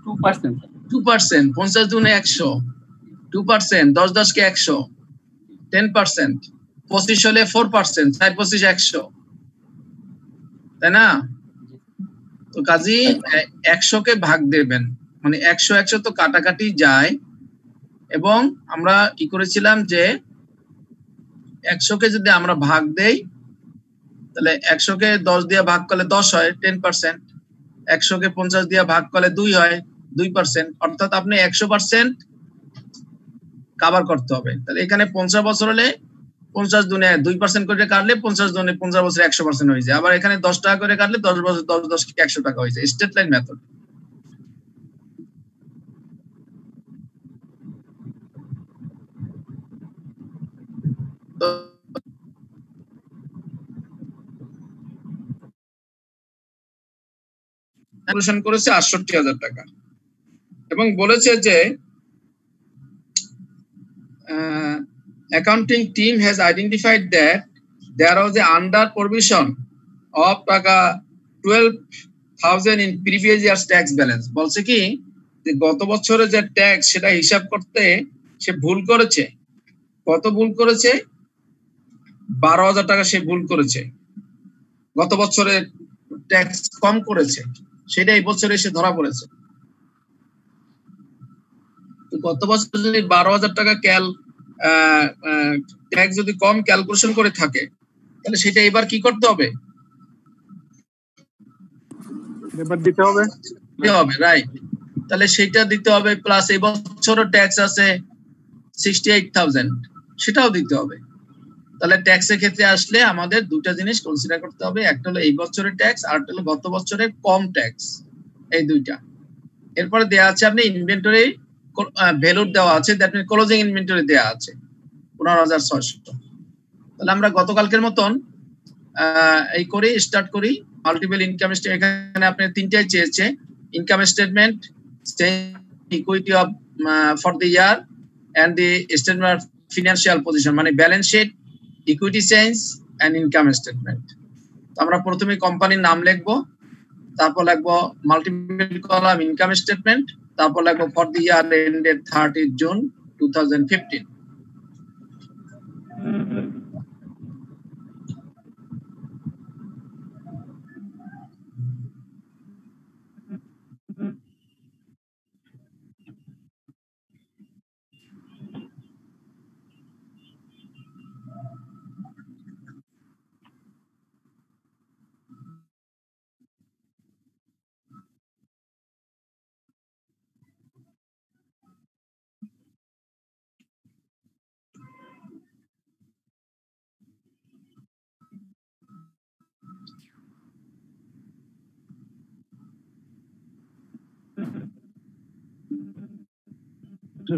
2%. 2%, 50 দুনে 100, 2%, 10 10 কে 100, 10%, 25 হলে 4%, 4 25 100, তাই না? তো কাজী 100 কে ভাগ দেবেন, মানে 100 100 তো কাটাকাটি যায়, এবং আমরা কি করেছিলাম যে 100 কে যদি আমরা ভাগ দেই তাহলে 100 কে 10 দিয়ে ভাগ করলে 10 হয়, 10%, 100 কে 50 দিয়ে ভাগ করলে 2 হয়, 2%, অর্থাৎ আপনি 100% কভার করতে হবে। তাহলে এখানে 50 বছর হলে 50 দুনে 2% করে কাটলে 50 দুনে 50 বছর 100% হয়ে যায়। আবার এখানে 10 টাকা করে কাটলে 10 বছর 10 10 কে 100 টাকা হয়ে যায়, স্ট্রেট লাইন মেথড। তো ক্যালকুলেশন করেছে ৬৮,০০০ টাকা এবং বলেছে যে accounting team has identified that there was a under provision of টাকা 12,000 in previous year's tax balance। বলছে কি যে গত বছরে যে ট্যাক্স সেটা হিসাব করতে সে ভুল করেছে। কত ভুল করেছে? 12,000 টাকা সে ভুল করেছে। গত বছরে ট্যাক্স কম করেছে, সেটা এই বছরে এসে ধরা পড়েছে। তো গত বছর যদি 12,000 টাকা ট্যাক্স যদি কম ক্যালকুলেশন করে থাকে তাহলে সেটা এবার কি করতে হবে? এবার দিতে হবে, রাইট। তাহলে সেটা দিতে হবে, প্লাস এই বছরও ট্যাক্স আছে 68,000, সেটাও দিতে হবে। তাহলে ট্যাক্সের ক্ষেত্রে আসলে আমাদের দুটো জিনিস কনসিডার করতে হবে, একটা হলো এই বছরের ট্যাক্স আর একটা হলো গত বছরের কম ট্যাক্স, এই দুইটা। এরপরে দেয়া আছে আপনি ইনভেন্টরি ভ্যালু দেওয়া আছে, দ্যাট মিন্স ক্লোজিং ইনভেন্টরি দেয়া আছে 15,600। তাহলে আমরা গতকালকের মতন এই করে স্টার্ট করি। মাল্টিপল ইনকাম স্টেটমেন্ট, এখানে আপনি তিনটাই চেয়েছে, income statement, equity of for the year end the statement of financial position, মানে balance sheet, equity change and income statement. আমরা প্রথমে কোম্পানির নাম লিখবো, তারপর লিখবো মাল্টিপল কলাম ইনকাম স্টেটমেন্ট, তারপর লিখবো for the year ended 30 June 2015।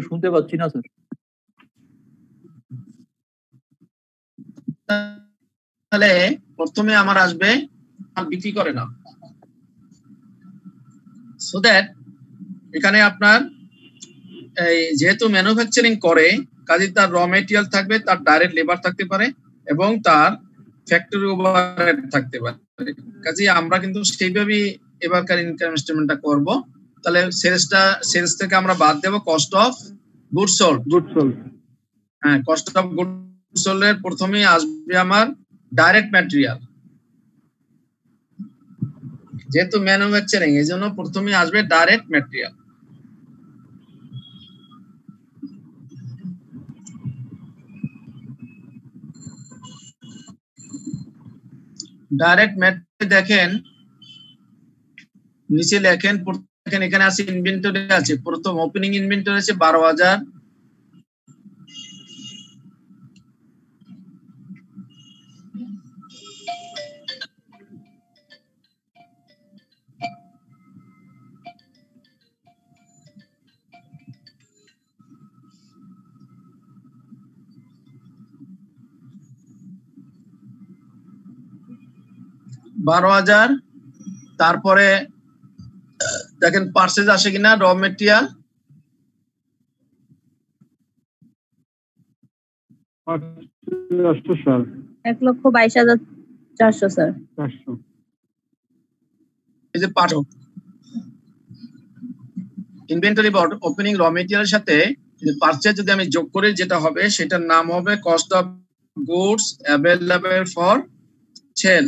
শুনতে পাচ্ছি না স্যার। তাহলে প্রথমে আমার আসবে বিক্রি করে না, সো দ্যাট এখানে আপনার এই যেহেতু ম্যানুফ্যাকচারিং করে কাজে তার র মেটেরিয়াল থাকবে, তার ডাইরেক্ট লেবার থাকতে পারে এবং তার ফ্যাক্টরি ওভারহেড থাকতে পারে। কাজে আমরা কিন্তু সেইভাবেই এবারকার ইনকাম স্টেটমেন্টটা করব। তাহলে সেলস থেকে আমরা বাদ দেব কস্ট অফ গুডস সোল্ড। হ্যাঁ, কস্ট অফ গুডস সোল্ড এর প্রথমেই আসবে আমার ডাইরেক্ট ম্যাটেরিয়াল, যেহেতু ম্যানুফ্যাকচারিং এই জন্য প্রথমেই আসবে ডাইরেক্ট ম্যাটেরিয়াল। ডাইরেক্ট ম্যাটেরিয়াল দেখেন নিচে লেখেন, এখানে আছে ইনভেন্টরি আছে, প্রথম ওপেনিং ইনভেন্টরি আছে 12,000, তারপরে দেখেন পার্সেজ আসে কিনা, র মেটেরিয়াল 1,22,400 স্যার। এই যে 500, ইনভেন্টরি বা ওপেনিং র মেটেরিয়ালের সাথে পারচেজ যদি আমি যোগ করি যেটা হবে সেটার নাম হবে cost of goods available for sale.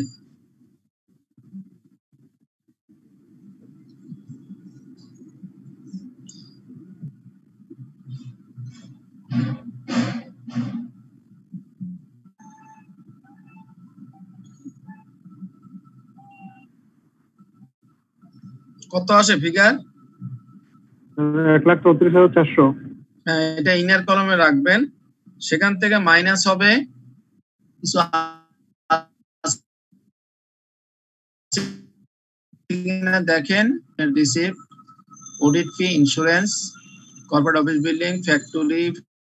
কত আসে ফিগার? 1,34,400। হ্যাঁ, এটা ইনার কলমে রাখবেন, সেখান থেকে মাইনাস হবে কিছু দেখেন, receive, audit fee, insurance, corporate office building, factory,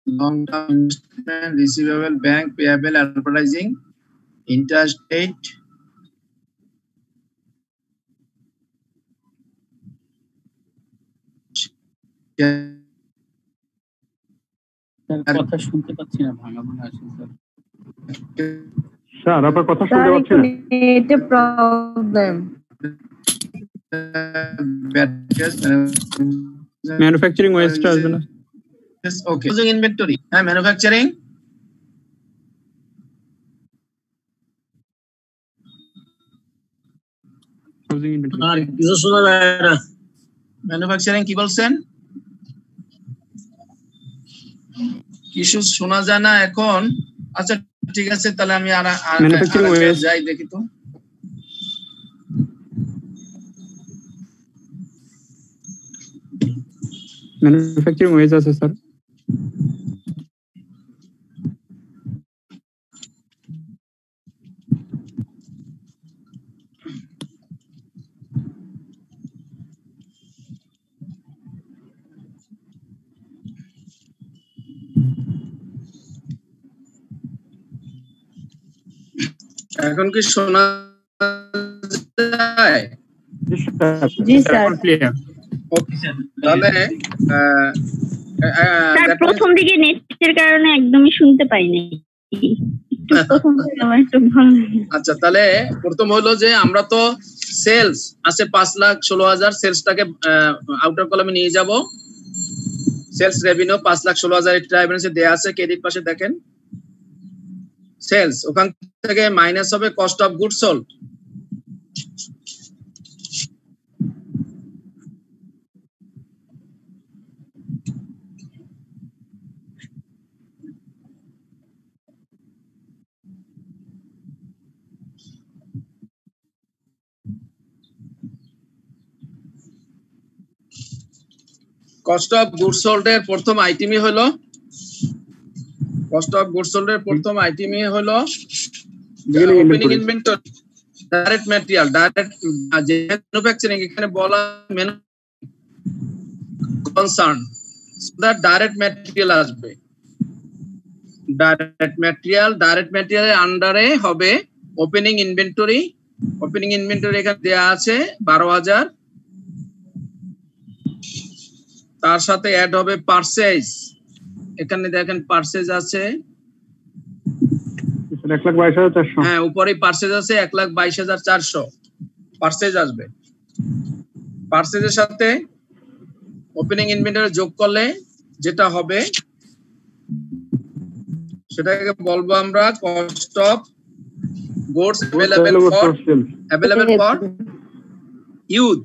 long term investment, receivable, bank, payable, advertising, interest rate, কথা শুনতে পাচ্ছি না, ভাঙা ভাঙা আসছে স্যার। স্যার আপনার কথা শুনতে পাচ্ছি না। এটা প্রবলেম। ম্যানুফ্যাকচারিং ওয়েস্ট আসবে না? ওকে, ইনভেন্টরি, হ্যাঁ ম্যানুফ্যাকচারিং, আর কিছু শোনা যায় না। ম্যানুফ্যাকচারিং কি বলছেন? কিছু শোনা যায় না এখন। আচ্ছা ঠিক আছে, তাহলে আমি আর যাই দেখি তো। ম্যানুফ্যাকচারিং ওয়েজ আছে স্যার। এখন কি শোনা যায়? জি স্যার। ওকে স্যার, তাহলে স্যার প্রথম দিকে নেটের কারণে একদমই শুনতে পাইনি। আচ্ছা, তাহলে প্রথম হলো যে আমরা তো সেলস আছে 5,16,000, সেলসটাকে আউটার কলামে নিয়ে যাব। সেলস রেভিনিউ 5,16,000 এটা রেভিনিউতে দেয়া আছে, ক্রেডিট পাশে দেখেন সেলস, ওখান থেকে মাইনাস হবে cost of goods sold. Cost of goods sold এর প্রথম আইটেমই হলো opening inventory, direct material, direct যে ম্যানুফ্যাকচারিং এখানে বলা কনসার্ন, দ্যাট ডাইরেক্ট ম্যাটেরিয়াল আসবে। ডাইরেক্ট ম্যাটেরিয়ালের আন্ডারে হবে ওপেনিং ইনভেন্টরি। ওপেনিং ইনভেন্টরি এখানে দেয়া আছে 12,000, তার সাথে অ্যাড হবে পারচেজ। এখানে দেখেন পারচেজ আছে 1,22,400। হ্যাঁ, উপরে পারচেজ আছে 1,22,400, পারচেজ আসবে। পারচেজের সাথে ওপেনিং ইনভেন্টরি যোগ করলে যেটা হবে সেটাকে বলবো আমরা cost of goods available for use,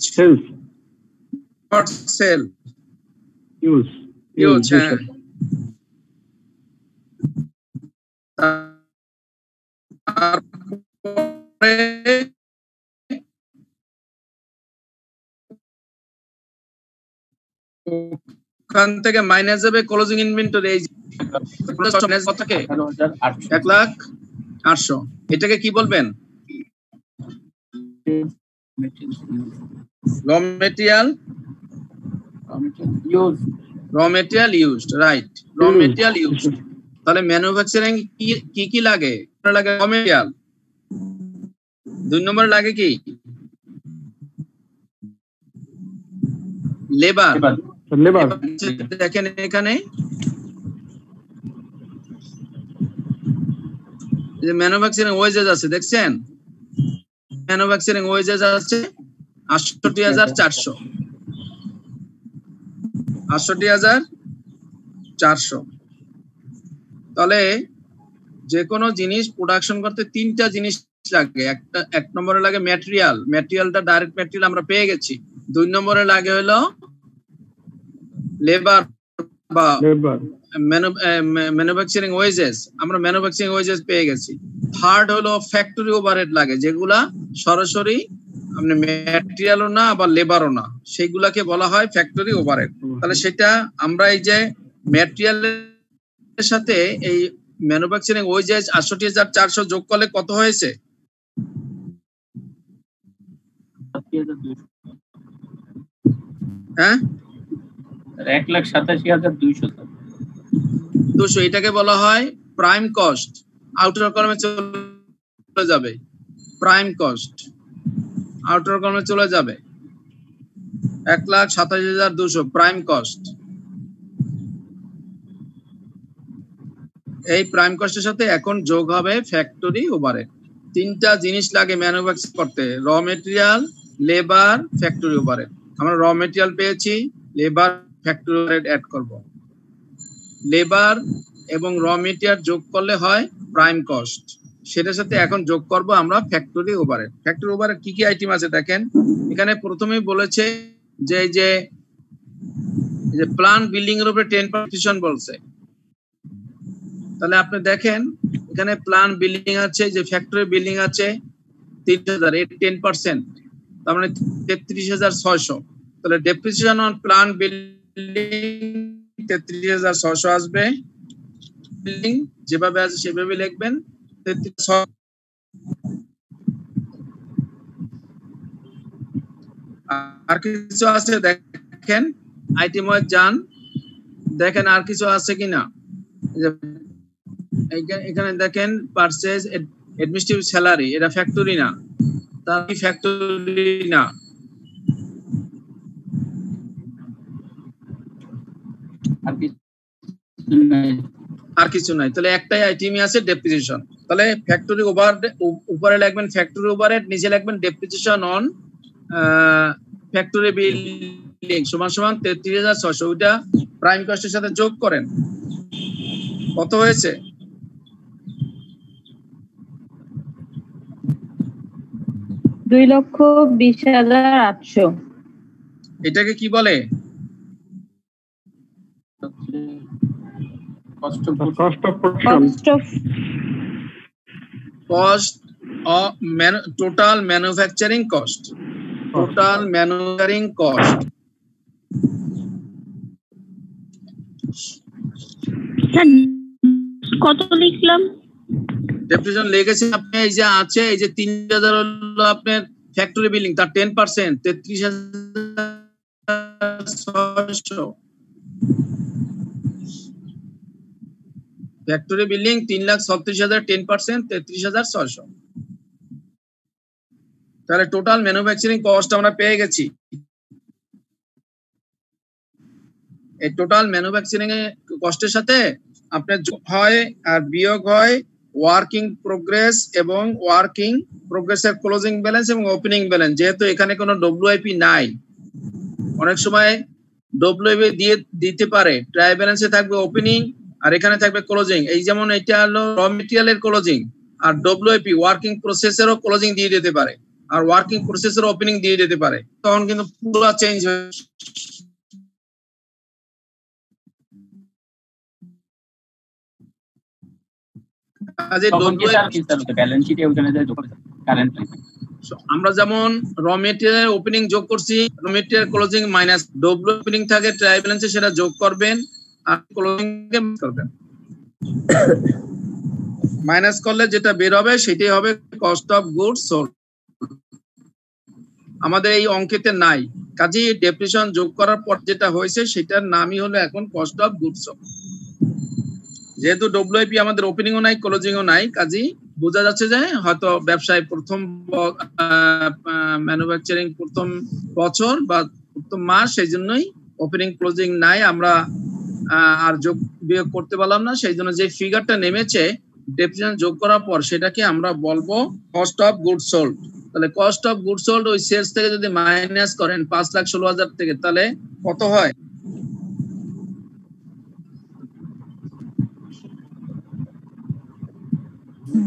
for sale, use. হ্যাঁ, তারপরে ওখান থেকে মাইনাস যাবে ক্লোজিং ইনভেন্টরি, এই কতকে 1,08,000, এটাকে কি বলবেন? র মেটেরিয়াল ইউজড, রাইট, র মেটেরিয়াল ইউজড। তাহলে ম্যানুফ্যাকচারিং কি লাগে? লাগে র মেটেরিয়াল। 2 নম্বর লাগে কি? লেবার। দেখেন এখানে যে ম্যানুফ্যাকচারিং ওয়েজেস আছে, দেখছেন ম্যানুফ্যাকচারিং ওয়েজেস আছে 68,400। 68,400। তাহলে যে কোনো জিনিস প্রোডাকশন করতে তিনটা জিনিস লাগে। এক নম্বরে লাগে ম্যাটেরিয়ালটা ডাইরেক্ট ম্যাটেরিয়াল আমরা পেয়ে গেছি। 2 নম্বরে লাগে হলো লেবার বা ম্যানুফ্যাকচারিং ওয়েজেস, আমরা ম্যানুফ্যাকচারিং ওয়েজেস পেয়ে গেছি। থার্ড হলো ফ্যাক্টরি ওভারহেড লাগে, যেগুলা সরাসরি আপনি ম্যাটেরিয়ালও না আবার লেবারও না, সেগুলাকে বলা হয় ফ্যাক্টরি ওভারহেড। তাহলে সেটা আমরা এই যে ম্যাটেরিয়ালের সাথে এই ম্যানুফ্যাকচারিং ওয়েজেস 68,400 যোগ করলে কত হয়েছে? 1,87,200। এটাকে বলা হয় প্রাইম কস্ট। আউটার কলমে চলে যাবে প্রাইম কস্ট, আউটার কলমে চলে যাবে 1,87,200 প্রাইম কস্ট। এই প্রাইম কস্টের সাথে এখন যোগ হবে ফ্যাক্টরি ওভারহেড। তিনটা জিনিস লাগে ম্যানুফ্যাকচার করতে, র মেটেরিয়াল, লেবার, ফ্যাক্টরি ওভারহেড। আমরা র মেটেরিয়াল পেয়েছি, লেবার, ফ্যাক্টরি ওভারহেড অ্যাড করব। লেবার এবং র মেটেরিয়াল যোগ করলে হয় প্রাইম কস্ট, সেটার সাথে এখন যোগ করব আমরা ফ্যাক্টরি ওভারহেড। ফ্যাক্টরি ওভারহেড কি কি আইটেম আছে দেখেন। এখানে প্রথমেই বলেছে যে এই যে প্ল্যান বিল্ডিং এর উপরে 10% বলছে। তাহলে আপনি দেখেন এখানে প্ল্যান বিল্ডিং আছে, যে ফ্যাক্টরি বিল্ডিং আছে 30,000, এর 10%, তার মানে 33,600। তাহলে ডেপ্রিসিয়েশন অন প্ল্যান বিল্ডিং 33,600 আসবে। বিল্ডিং যেভাবে আছে সেভাবে লিখবেন 33,600। আর কিছু আছে দেখেন, আইটেম ওয়াইজ যান, দেখেন আর কিছু আছে কিনা। এখানে দেখেন পারচেজ অ্যাডমিনিস্ট্রেটিভ স্যালারি, এটা ফ্যাক্টরি না, তার ফ্যাক্টরি না। আর কিছু নাই, তাহলে একটাই আইটেমই আছে ডেপ্রিসিয়েশন। তাহলে ফ্যাক্টরি ওভারহেড উপরে লিখবেন ফ্যাক্টরি ওভারহেড, নিচে লিখবেন ডেপ্রিসিয়েশন অন ফ্যাক্টরি বিল্ডিং সমান সমান 33,600। ওইটা প্রাইম কস্টের সাথে যোগ করেন, কত হয়েছে? $2,20,800। এটাকে কি বলে? Cost of production. Cost of total manufacturing cost. Total manufacturing cost. কত লিখলাম? ডেপ্রিসিয়েশন লিখেছেন আপনি, এই যে আছে এই যে 3,000 হলো আপনার ফ্যাক্টরি বিল্ডিং, তার 10% 33,600। Factory building 3,36,000, 10% 33,600। তাহলে টোটাল ম্যানুফ্যাকচারিং কস্ট আমরা পেয়ে গেছি। এই টোটাল ম্যানুফ্যাকচারিং এর কস্টের সাথে আপনার যোগ হয় আর বিয়োগ হয় ওয়ার্কিং প্রোগ্রেস এবং ওয়ার্কিং প্রোগ্রেসের ক্লোজিং ব্যালেন্স এবং ওপেনিং ব্যালেন্স। যেহেতু এখানে কোনো ডব্লিউআইপি নাই, অনেক সময় ডব্লিউআইপি দিয়ে দিতে পারে, ট্রায়াল ব্যালেন্সে থাকবে ওপেনিং আর এখানে থাকবে ক্লোজিং। এই যেমন এটা হলো র মেটেরিয়ালের ক্লোজিং, আর ডব্লিউআইপি ওয়ার্কিং প্রসেসেরও ক্লোজিং দিয়ে দিতে পারে, আর ওয়ার্কিং প্রসেসেরও ওপেনিং দিয়ে দিতে পারে। তখন কিন্তু পুরো চেঞ্জ হয়ে আমরা যেমন র মেটেরিয়াল ওপেনিং যোগ করছি, র material closing minus W opening থাকে ট্রায়াল ব্যালেন্সে, সেটা যোগ করবেন আর ক্লোজিং কে করবেন। মাইনাস করলে যেটা বের হবে সেটাই হবে কস্ট অফ গুডস সোল্ড। আমাদের এই অঙ্কেতে নাই, কাজেই ডেপ্রিসিয়েশন যোগ করার পর যেটা হয়েছে সেটার নামই হলো এখন কস্ট অফ গুডস সোল্ড। যেহেতু ডব্লিউআইপি আমাদের ওপেনিংও নাই ক্লোজিংও নাই, কাজেই বোঝা যাচ্ছে যে হয়তো ব্যবসায় প্রথম ম্যানুফ্যাকচারিং প্রথম বছর বা প্রথম মাস, সেই জন্যই ওপেনিং ক্লোজিং নাই, আমরা আর যোগ বিয়োগ করতে পারলাম না। সেই জন্য যে ফিগারটা নেমেছে ডেপ্রিসিয়েশন যোগ করার পর সেটাকে আমরা বলবো কস্ট অফ গুডস সোল্ড। তাহলে কস্ট অফ গুডস সোল্ড ওই সেলস থেকে যদি মাইনাস করেন 5,16,000 থেকে, তাহলে কত হয়?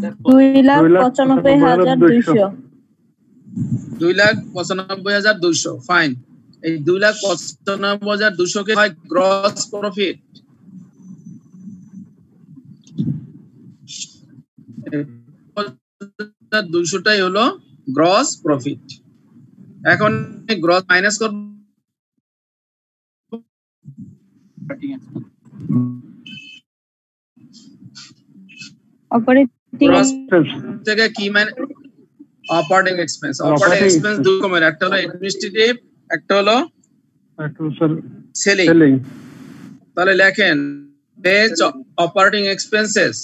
2,95,200 2,95,200 ফাইন। এই 2,95,200 কে হয় গ্রস প্রফিট। 200টাই হলো গ্রস প্রফিট। এখন গ্রস মাইনাস করব অপারেটিং গ্রস থেকে কি মানে অপারেটিং এক্সপেন্স। অপারেটিং এক্সপেন্স দুই রকমের, একটা হলো অ্যাডমিনিস্ট্রেটিভ, একটা হলো সেলিং। তাহলে লেখেন less operating expenses,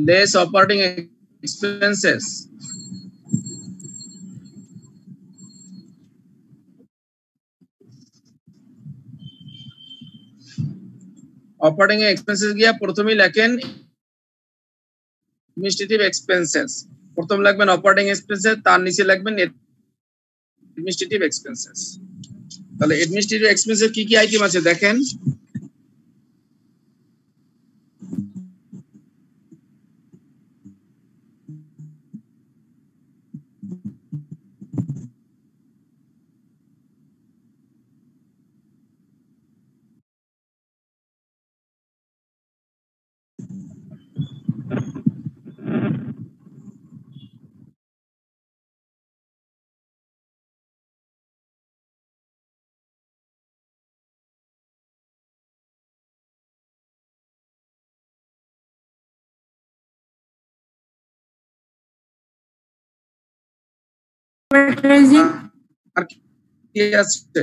less operating expenses operating expenses গিয়া প্রথমেই লেখেন অ্যাডমিনিস্ট্রেটিভ এক্সপেন্সেস। প্রথম লিখবেন অপারেটিং এক্সপেন্সেস, তার নিচে লিখবেন অ্যাডমিনিস্ট্রেটিভ এক্সপেন্সেস। তাহলে অ্যাডমিনিস্ট্রেটিভ এক্সপেন্সের কি কি আইটেম আছে দেখেন। আর কি আছে?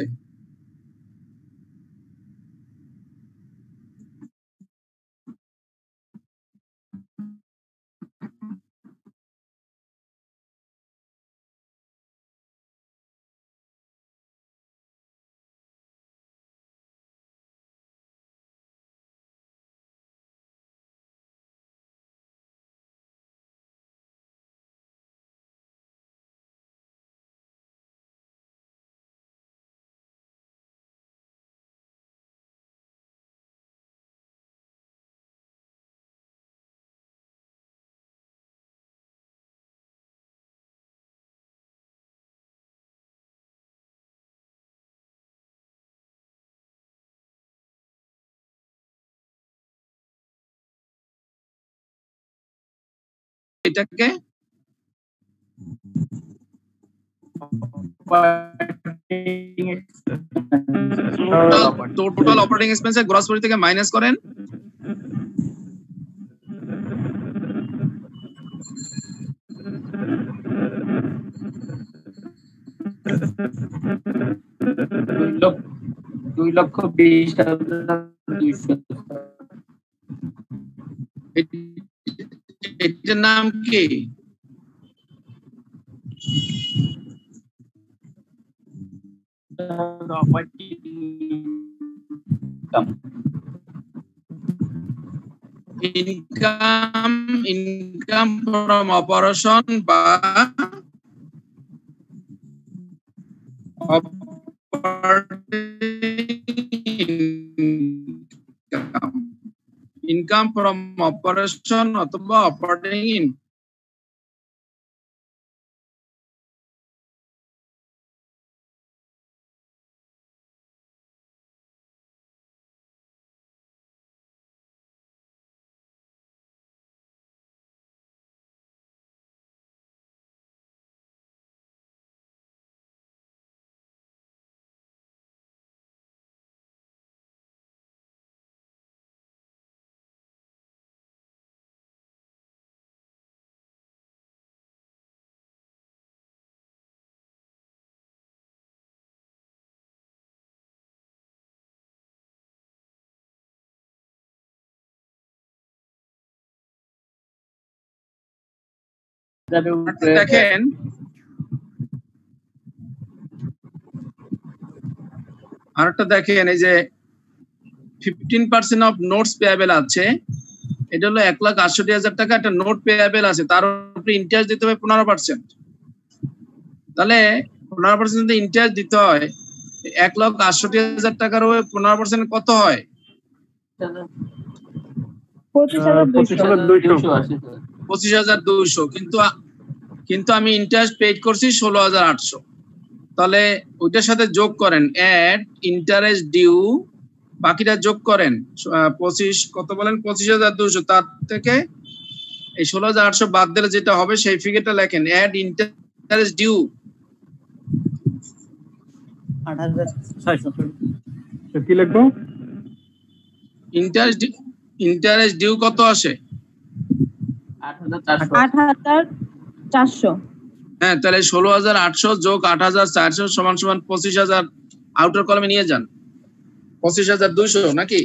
এটাকে টোটাল অপারেটিং এক্সপেন্সের গ্রস প্রফিট থেকে মাইনাস করেন। দুই লক্ষ 20,200। এটার নাম কি? ইনকাম ফ্রম অপারেশন বা ইনকাম ফ্রম অপারেশন অথবা অপারেটিং দেখেন। আরেকটা দেখেন, এই যে 15% অফ নোটস পেয়েবল আছে, এটা হলো 1,68,000 টাকা একটা নোট পেয়েবল আছে, তার উপরে ইন্টারেস্ট দিতে হবে 15%। তাহলে 15% যদি ইন্টারেস্ট দিতে হয় 1,68,000 টাকার উপরে 15% কত হয়? 25,200 25,200, কিন্তু আমি ইন্টারেস্ট পেড করছি 16,800। তাহলে ওইটার সাথে যোগ করেন, অ্যাড ইন্টারেস্ট ডিউ, বাকিটা যোগ করেন 25, কত বলেন 25,200, তার থেকে এই 16,800 বাদ দিলে যেটা হবে সেই ফিগারটা লেখেন, অ্যাড ইন্টারেস্ট ডিউ 8,600 কি লিখবো? ইন্টারেস্ট ডিউ কত আসে? 8,400। হ্যাঁ, তাহলে 16,800 যোগ 8,400 সমান সমান 25,000 আউটার কলামে নিয়ে যান, 25,200 নাকি?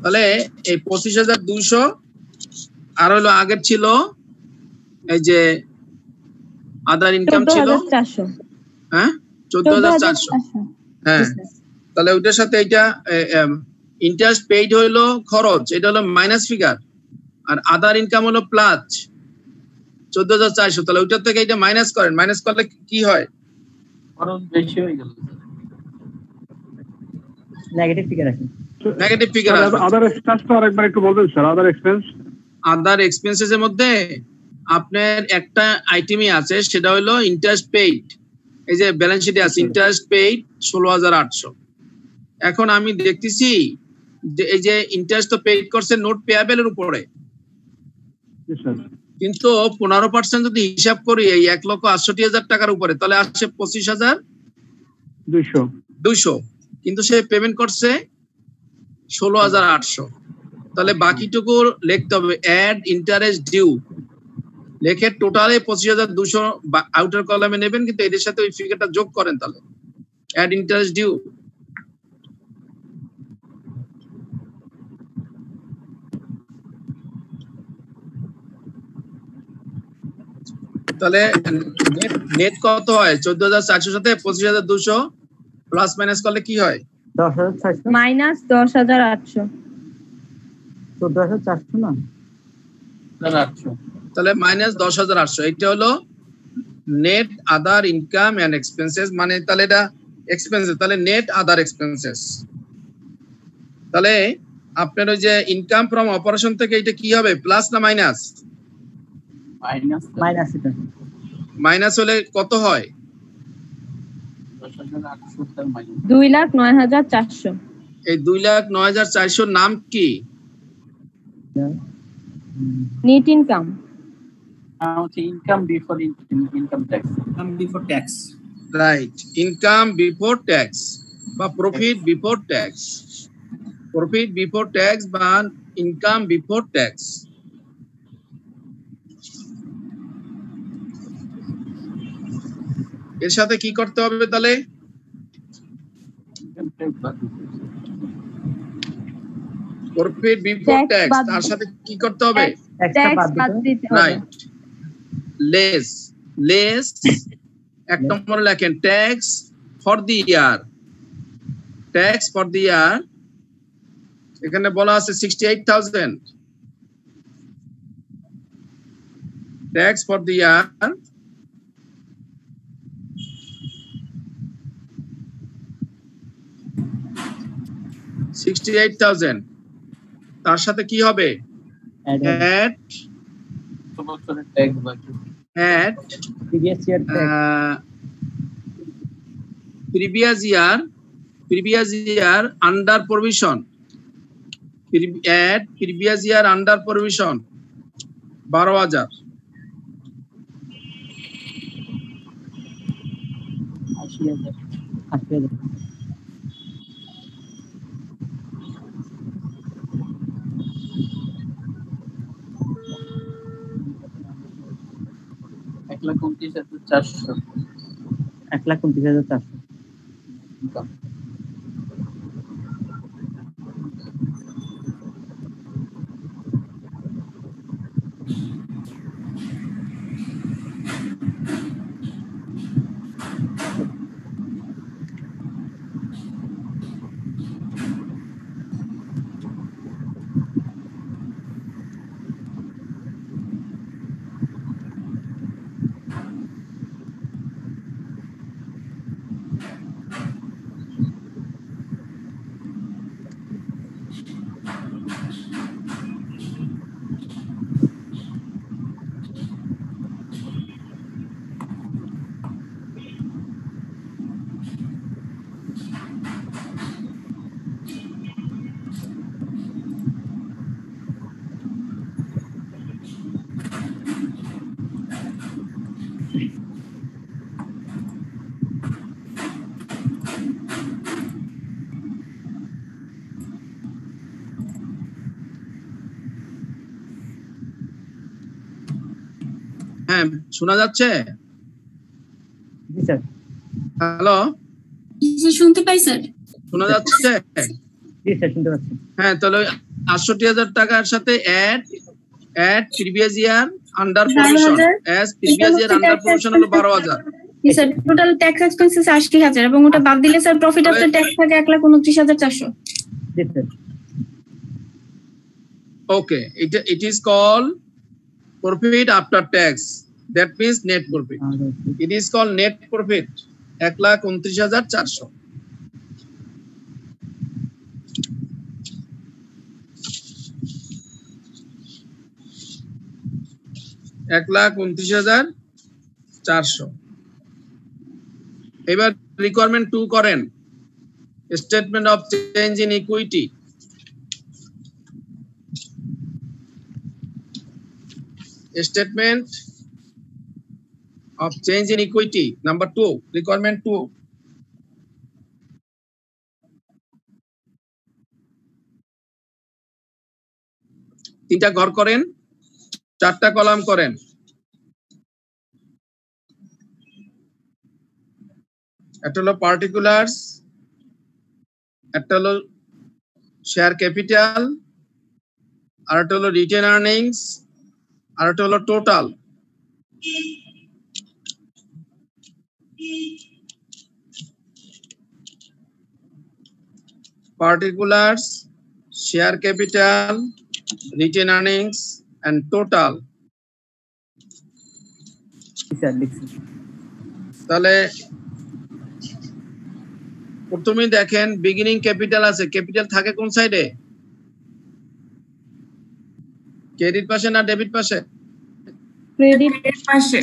তাহলে এই 25,200 আর হলো আগের ছিল এই যে আদার ইনকাম ছিল 14,400। হ্যাঁ 14,400। হ্যাঁ, তাহলে ওইটার সাথে এটা ইন্টারেস্ট পেইড হলো খরচ, এটা হলো মাইনাস ফিগার, আর আদার ইনকাম হলো প্লাস 14,400। তাহলে ওইটার থেকে এটা মাইনাস করেন, মাইনাস করলে কি হয়? খরচ বেশি হয়ে গেল, নেগেটিভ ফিগার আসে। নেগেটিভ ফিগার আসবে। আদার এক্সপেন্সটা আরেকবার একটু বলবেন স্যার? আদার এক্সপেন্স, আদার এক্সপেন্সেস এর মধ্যে আপনার একটা আইটেমই আছে, সেটা হলো ইন্টারেস্ট পেইড। এই যে ব্যালেন্স শিটে আছে ইন্টারেস্ট পেইড 16,800। এখন আমি দেখতেছি যে এই যে ইন্টারেস্ট তো পেইড করছে নোট পেয়াবেল এর উপরে, কিন্তু 15% যদি হিসাব করি এই 1,68,000 টাকার উপরে, তাহলে আসছে 25,200, কিন্তু সে পেমেন্ট করছে 16,800। তাহলে বাকিটুকু লিখতে হবে অ্যাড ইন্টারেস্ট ডিউ, লেখে টোটালে 25,200 আউটার কলামে নেবেন, কিন্তু এদের সাথে ওই ফিগারটা যোগ করেন, তাহলে অ্যাড ইন্টারেস্ট ডিউ। তাহলে নেট কত হয়? 14,400 সাথে 25,200 প্লাস মাইনাস করলে কি হয়? 10,600 মাইনাস 10,800। 14,400 না? 800। তাহলে মাইনাস 10,800, এটা হলো net other income and expenses, মানে তাহলে এটা এক্সপেন্সেস, তাহলে নেট আদার এক্সপেন্সেস। তাহলে আপনার ওই যে ইনকাম ফ্রম অপারেশন থেকে এটা কি হবে, প্লাস না মাইনাস? মাইনাস। এটা মাইনাস হলে কত হয়? 2,09,400। এই 2,09,400 নাম কি? Net income. Income before income tax. Right, income before tax বা profit before tax, profit before tax বা ইনকাম বিফোর ট্যাক্স। এর সাথে কি করতে হবে তাহলে? প্রফিট বিফোর ট্যাক্স, তার সাথে কি করতে হবে? ট্যাক্স বাদ দিতে হবে। রাইট, লেস এক নম্বরে লেখেন tax for the year, tax for the year এখানে বলা আছে 68,000, ট্যাক্স ফর দি ইয়ার 68,000, তার সাথে কি হবে? অ্যাড ট্যাক্স বাকি, add previous year under provision, add previous year under provision 12,000, 80,000। এক 1,29,400 1,29,400। ইনকাম। হ্যাঁ, শোনা যাচ্ছে? জি স্যার। হ্যালো, জি শুনতে পাই স্যার। শোনা যাচ্ছে? জি স্যার শুনতে পাচ্ছি। হ্যাঁ, তাহলে ৬৮,০০০ টাকার সাথে add previous year under provision, as previous year under provision হলো ১২,০০০। জি স্যার, টোটাল ট্যাক্স এক্সপেন্সেস ৮০,০০০ এবং ওটা বাদ দিলে স্যার প্রফিট আফটার ট্যাক্স থাকে ১,২৯,৪০০। জি sir. Okay, it is called profit after tax. That means net profit. It is called net profit. ১,২৯,৪০০। $১,২৯,৪০০। এবার রিকোয়ারমেন্ট 2 করেন, statement of change in equity. Statement of change in equity number 2, requirement 2. তিনটা ঘর করেন, 4টা column করেন। একটা হলো পার্টিকুলারস, একটা হলো শেয়ার ক্যাপিটাল, আর একটা হলো রিটেন আর্নিংস, আর একটা হলো total. Particulars, share capital, retained earnings and total. তাহলে প্রথমে দেখেন বিগিনিং ক্যাপিটাল আছে, ক্যাপিটাল থাকে কোন সাইডে? ক্রেডিট পাশে না ডেবিট পাশে? ক্রেডিট পাশে।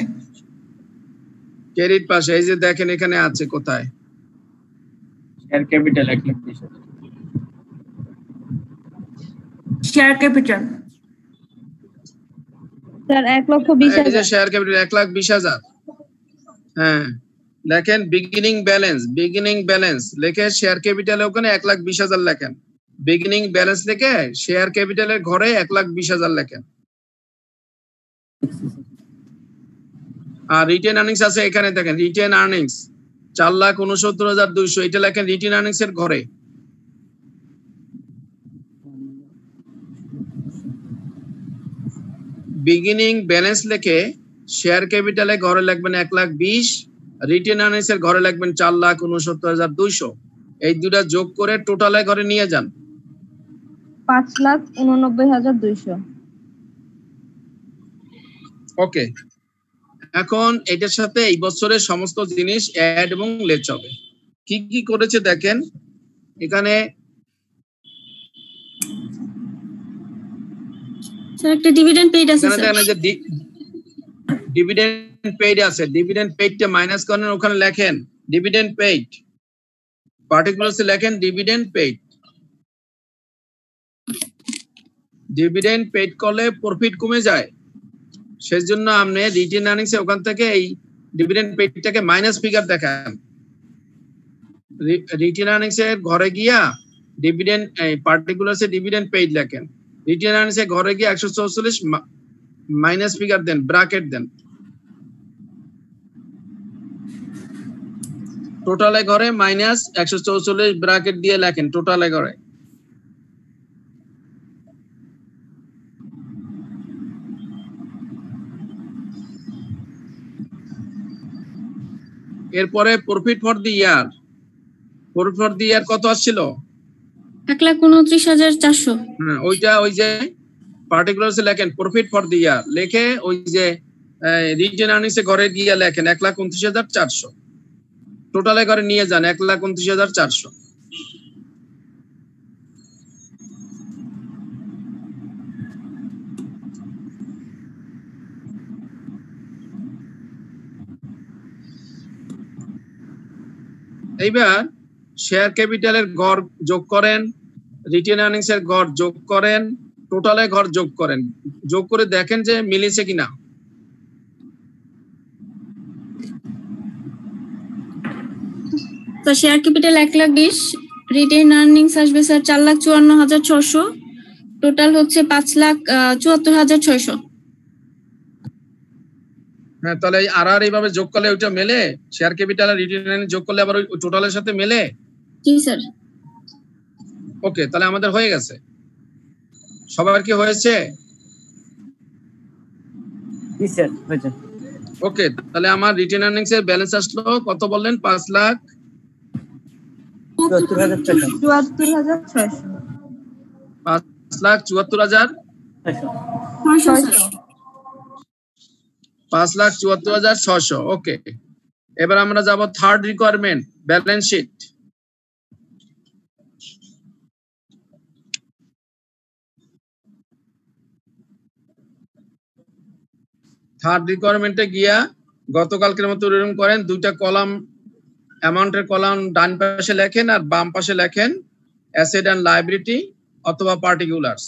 ক্রেডিট পাশে। এই যে দেখেন এখানে আছে কোথায়? Share capital 1,20,000। Share capital sir 1,20,000। এই যে শেয়ার ক্যাপিটাল 1,20,000। হ্যাঁ, দেখেন বিগিনিং ব্যালেন্স লিখে শেয়ার ক্যাপিটালে ওখানে 1,20,000 লেখেন। বিগিনিং ব্যালেন্স লিখে শেয়ার ক্যাপিটালের ঘরে 1,20,000 লেখেন। আর রিটেন আর্নিংস আছে এখানে, দেখেন রিটেন আর্নিংস 4,69,200, এটা লেখেন রিটেন আর্নিংস এর ঘরে। বিগিনিং ব্যালেন্স লিখে শেয়ার ক্যাপিটালে ঘরে লিখবেন 1,20,000, রিটেন আর্নিংস এর ঘরে লিখবেন 4,69,200। এই দুটো যোগ করে টোটালে ঘরে নিয়ে যান 5,89,200। ওকে, এখন এটার সাথে এই বছরের সমস্ত জিনিস অ্যাড এবং লেস হবে। কি কি করেছে দেখেন এখানে। স্যার একটা ডিভিডেন্ড পেইড আছে স্যার। এখানে দেখেন যে ডিভিডেন্ড পেইড আছে, ডিভিডেন্ড পেইডটা মাইনাস করেন, ওখানে লেখেন ডিভিডেন্ড পেইড, পার্টিকুলারসে লেখেন ডিভিডেন্ড পেইড। ডিভিডেন্ড পেইড করলে প্রফিট কমে যায়, সেজন্য আপনি রিটেন আর্নিংস এ ওখান থেকে এই ডিভিডেন্ড পেইডটাকে মাইনাস ফিগার দেখান। রিটেন আর্নিংস এর ঘরে গিয়া ডিভিডেন্ড পার্টিকুলারসে ডিভিডেন্ড পেইড লেখেন, রিটেন আর্নিংস এর ঘরে গিয়ে 144 মাইনাস ফিগার দেন, ব্র্যাকেট দেন। টোটালে ঘরে মাইনাস 144 ব্র্যাকেট দিয়ে লেখেন টোটালে ঘরে। এরপরে profit for the year, profit for the year কত আসছিল? 1,29,400। হ্যাঁ, ওইটা ওই যে পার্টিকুলারসে লেখেন প্রফিট ফর দি ইয়ার, লিখে ওই যে রিটেন আর্নিংস এ ঘরে গিয়ে লেখেন 1,29,400, টোটালে ঘরে নিয়ে যান 1,29,400। এইবার শেয়ার ক্যাপিটালের গড় যোগ করেন, রিটেন আর্নিংস এর গড় যোগ করেন, টোটালে গড় যোগ করেন, যোগ করে দেখেন যে মিলেছে কিনা। তো শেয়ার ক্যাপিটাল 1,20,000, রিটেন আর্নিংস আসবে স্যার 4,54,600, টোটাল হচ্ছে 5,74,600। হ্যাঁ, তাহলে আর এইভাবে যোগ করলে ওইটা মেলে, শেয়ার ক্যাপিটাল আর রিটেইন আর্নিং যোগ করলে আবার ওই টোটালের সাথে মেলে। জি স্যার। ওকে, তাহলে আমাদের হয়ে গেছে। সবার কি হয়েছে? জি স্যার হয়েছে। ওকে, তাহলে আমার রিটেইন আর্নিংস এর ব্যালেন্স আসলো কত বললেন? 5,74,600 74,600 5,74,600 5,74,600। ওকে, এবার আমরা যাব third requirement, balance sheet. Third রিকোয়ারমেন্টে গিয়া গতকালকের মতো এরকম করেন, দুইটা কলাম, অ্যামাউন্টের কলাম ডান পাশে লেখেন আর বাম পাশে লেখেন অ্যাসেট এন্ড লায়াবিলিটি অথবা পার্টিকুলারস,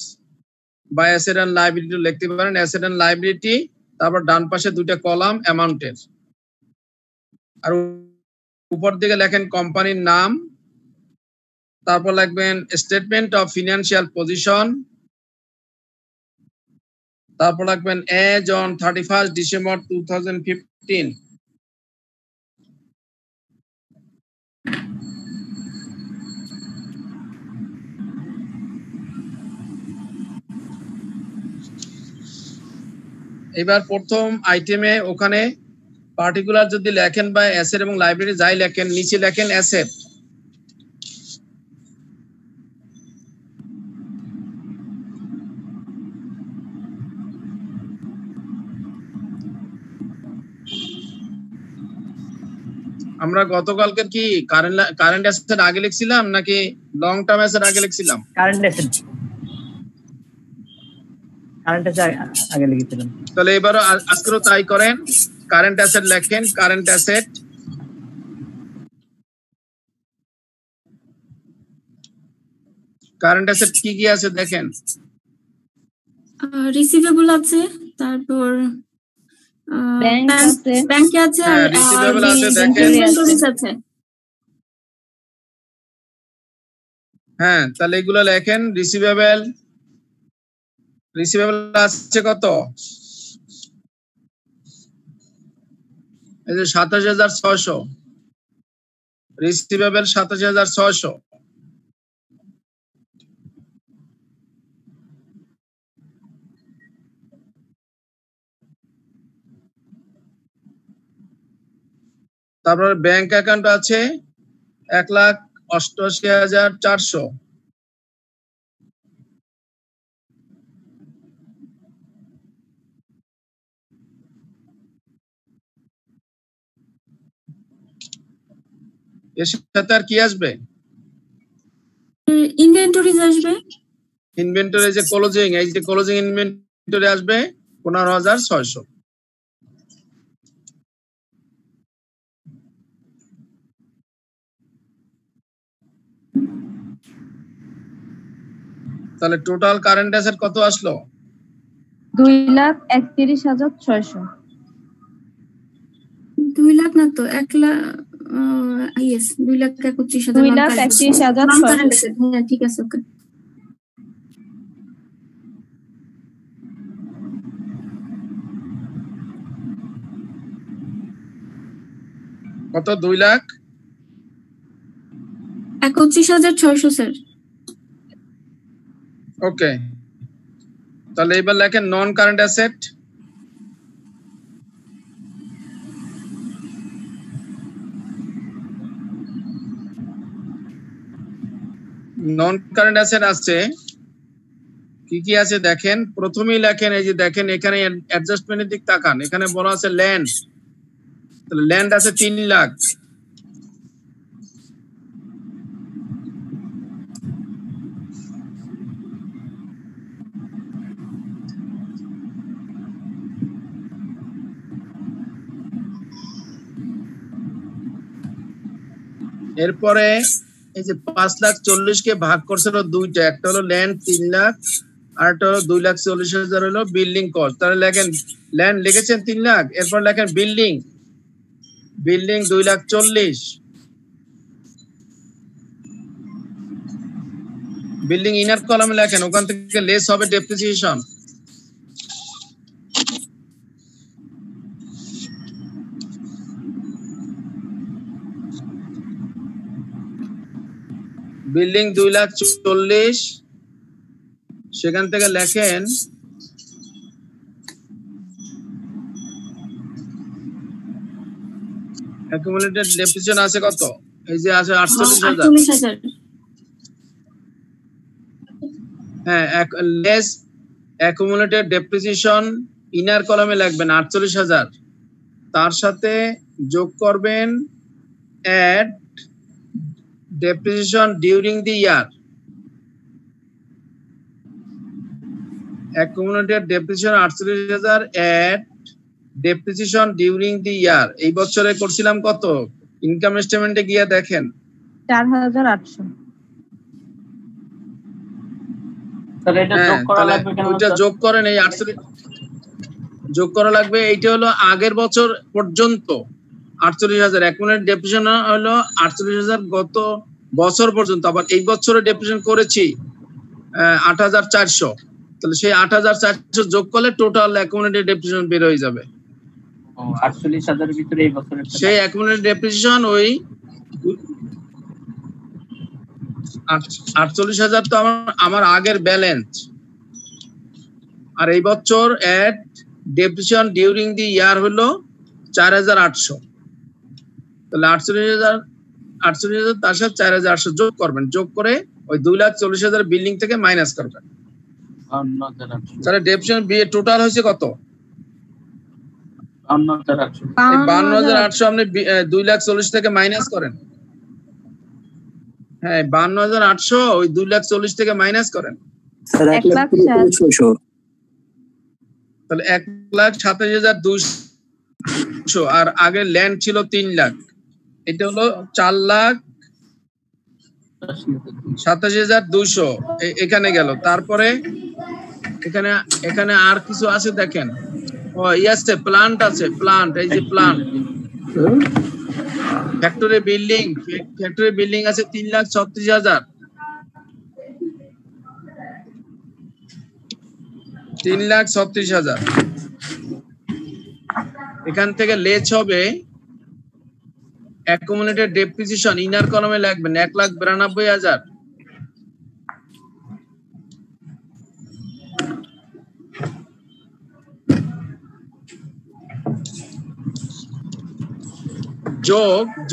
বা অ্যাসেট এন্ড লায়াবিলিটি লিখতে পারেন, অ্যাসেট এন্ড লায়াবিলিটি, তারপর ডান পাশে দুইটা কলাম অ্যামাউন্টের, আর উপর দিকে লেখেন কোম্পানির নাম, তারপর লিখবেন স্টেটমেন্ট অফ ফিনান্সিয়াল পজিশন, তারপর লিখবেন এজ অন 31 ডিসেম্বর 2015। এবার প্রথম আইটেমে ওখানে পার্টিকুলার যদি লেখেন বা অ্যাসেট এবং লাইব্রেরি যাই লেখেন, নিচে লেখেন অ্যাসেট। আমরা গতকালকে কি কারেন্ট অ্যাসেট আগে লিখছিলাম নাকি লং টার্ম অ্যাসেট আগে লিখছিলাম? কারেন্ট অ্যাসেট আগে লিখেছিলাম। তাহলে এবারও আজকেও তাই করেন, কারেন্ট অ্যাসেট লেখেন, কারেন্ট অ্যাসেট। কারেন্ট অ্যাসেট কি কি আছে দেখেন। রিসিভেবল আছে, তারপর ব্যাংকে আছে, আর রিসিভেবল আছে দেখেন, ইনভেন্টরিজ আছে। হ্যাঁ, তাহলে এগুলো লেখেন। রিসিভেবল আছে কত? এই যে 27,600 রিসিভেবল, 27,600। তারপর ব্যাংক অ্যাকাউন্ট আছে 1,88,400। এর সাথে আর কি আসবে? ইনভেন্টরিজ আসবে। ইনভেন্টরি যে ক্লোজিং, এই যে ক্লোজিং ইনভেন্টরি আসবে 15,600। তাহলে টোটাল কারেন্ট অ্যাসেট কত আসলো? 2,31,600 2 লাখ না তো 1 লাখ, ইয়েস 2,31,600। 2,31,600 হ্যাঁ ঠিক আছে, ওকে। কত? 2,31,600 স্যার। ওকে, তাহলে এবার লেখেন নন কারেন্ট অ্যাসেট। নন কারেন্ট অ্যাসেট আছে কি কি আছে দেখেন। প্রথমেই লেখেন, এই যে দেখেন এখানে অ্যাডজাস্টমেন্টের দিক তাকান, এখানে বলা আছে ল্যান্ড। তাহলে ল্যান্ড আছে 3 লাখ। এরপরে এই যে 5,40,000 কে ভাগ করছিল দুইটা, একটা হলো ল্যান্ড 3 লাখ আর একটা হলো 2,40,000 হলো বিল্ডিং কস্ট। তাহলে লেখেন ল্যান্ড লিখেছেন 3 লাখ, এরপর লেখেন বিল্ডিং 2,40,000। বিল্ডিং ইনার কলামে লেখেন, ওখান থেকে লেস হবে ডেপ্রিসিয়েশন। বিল্ডিং 2,40,000, সেখান থেকে লেখেন অ্যাকুমুলেটেড ডেপ্রিসিয়েশন আছে কত? এই যে আছে 48,000। 48,000। হ্যাঁ, লেস অ্যাকুমুলেটেড ডেপ্রিসিয়েশন ইনার কলামে লিখবেন 48,000, তার সাথে যোগ করবেন add depreciation during the year, accumulated depreciation 48,000 at depreciation during the year। এই বছরে করছিলাম কত? ইনকাম স্টেটমেন্টে গিয়ে দেখেন 4,800। তাহলে এটা যোগ করা লাগবে কেন? ওইটা যোগ করেন, এই 48 যোগ করা লাগবে। এইটা হলো আগের বছর পর্যন্ত 48,000, accumulated depreciation হলো 48,000 গত বছর পর্যন্ত। আবার এই বছরে ডেপ্রিসিয়েশন করেছি 8,400, তাহলে সেই 8,400 যোগ করলে টোটাল accumulated depreciation বের হয়ে যাবে। 48,000 এর ভিতরে এই বছরে সেই accumulated depreciation ওই 48,000 তো আমার আগের ব্যালেন্স, আর এই বছর এট ডেপ্রিসিয়েশন ডিউরিং দি ইয়ার হলো 4,800, তাহলে 48,000 তার সাথে 4,800 যোগ করবেন, যোগ করে ওই 2,40,000 বিল্ডিং থেকে মাইনাস করবেন। 52,800। তাহলে ডেপ্রিসিয়েশন টোটাল হয়েছে কত? 52,800। 52,800 আপনি 2,40,000 থেকে মাইনাস করেন। হ্যাঁ, 52,800 ওই 2,40,000 থেকে মাইনাস করেন, স্যার 1,30,600। তাহলে 1,27,200। আর আগে ল্যান্ড ছিল 3 লাখ, এটা হলো 4,87,200 এখানে গেল। তারপরে এখানে আর কিছু আছে দেখেন, ও ইয়াসে প্লান্ট আছে, প্লান্ট, এই যে প্লান্ট, ফ্যাক্টরি বিল্ডিং আছে 3,36,000, 3,36,000। এখান থেকে লেস হবে অ্যাকুমুলেটেড ডেপ্রিসিয়েশন ইনার কলামে লিখবেন 1,92,000।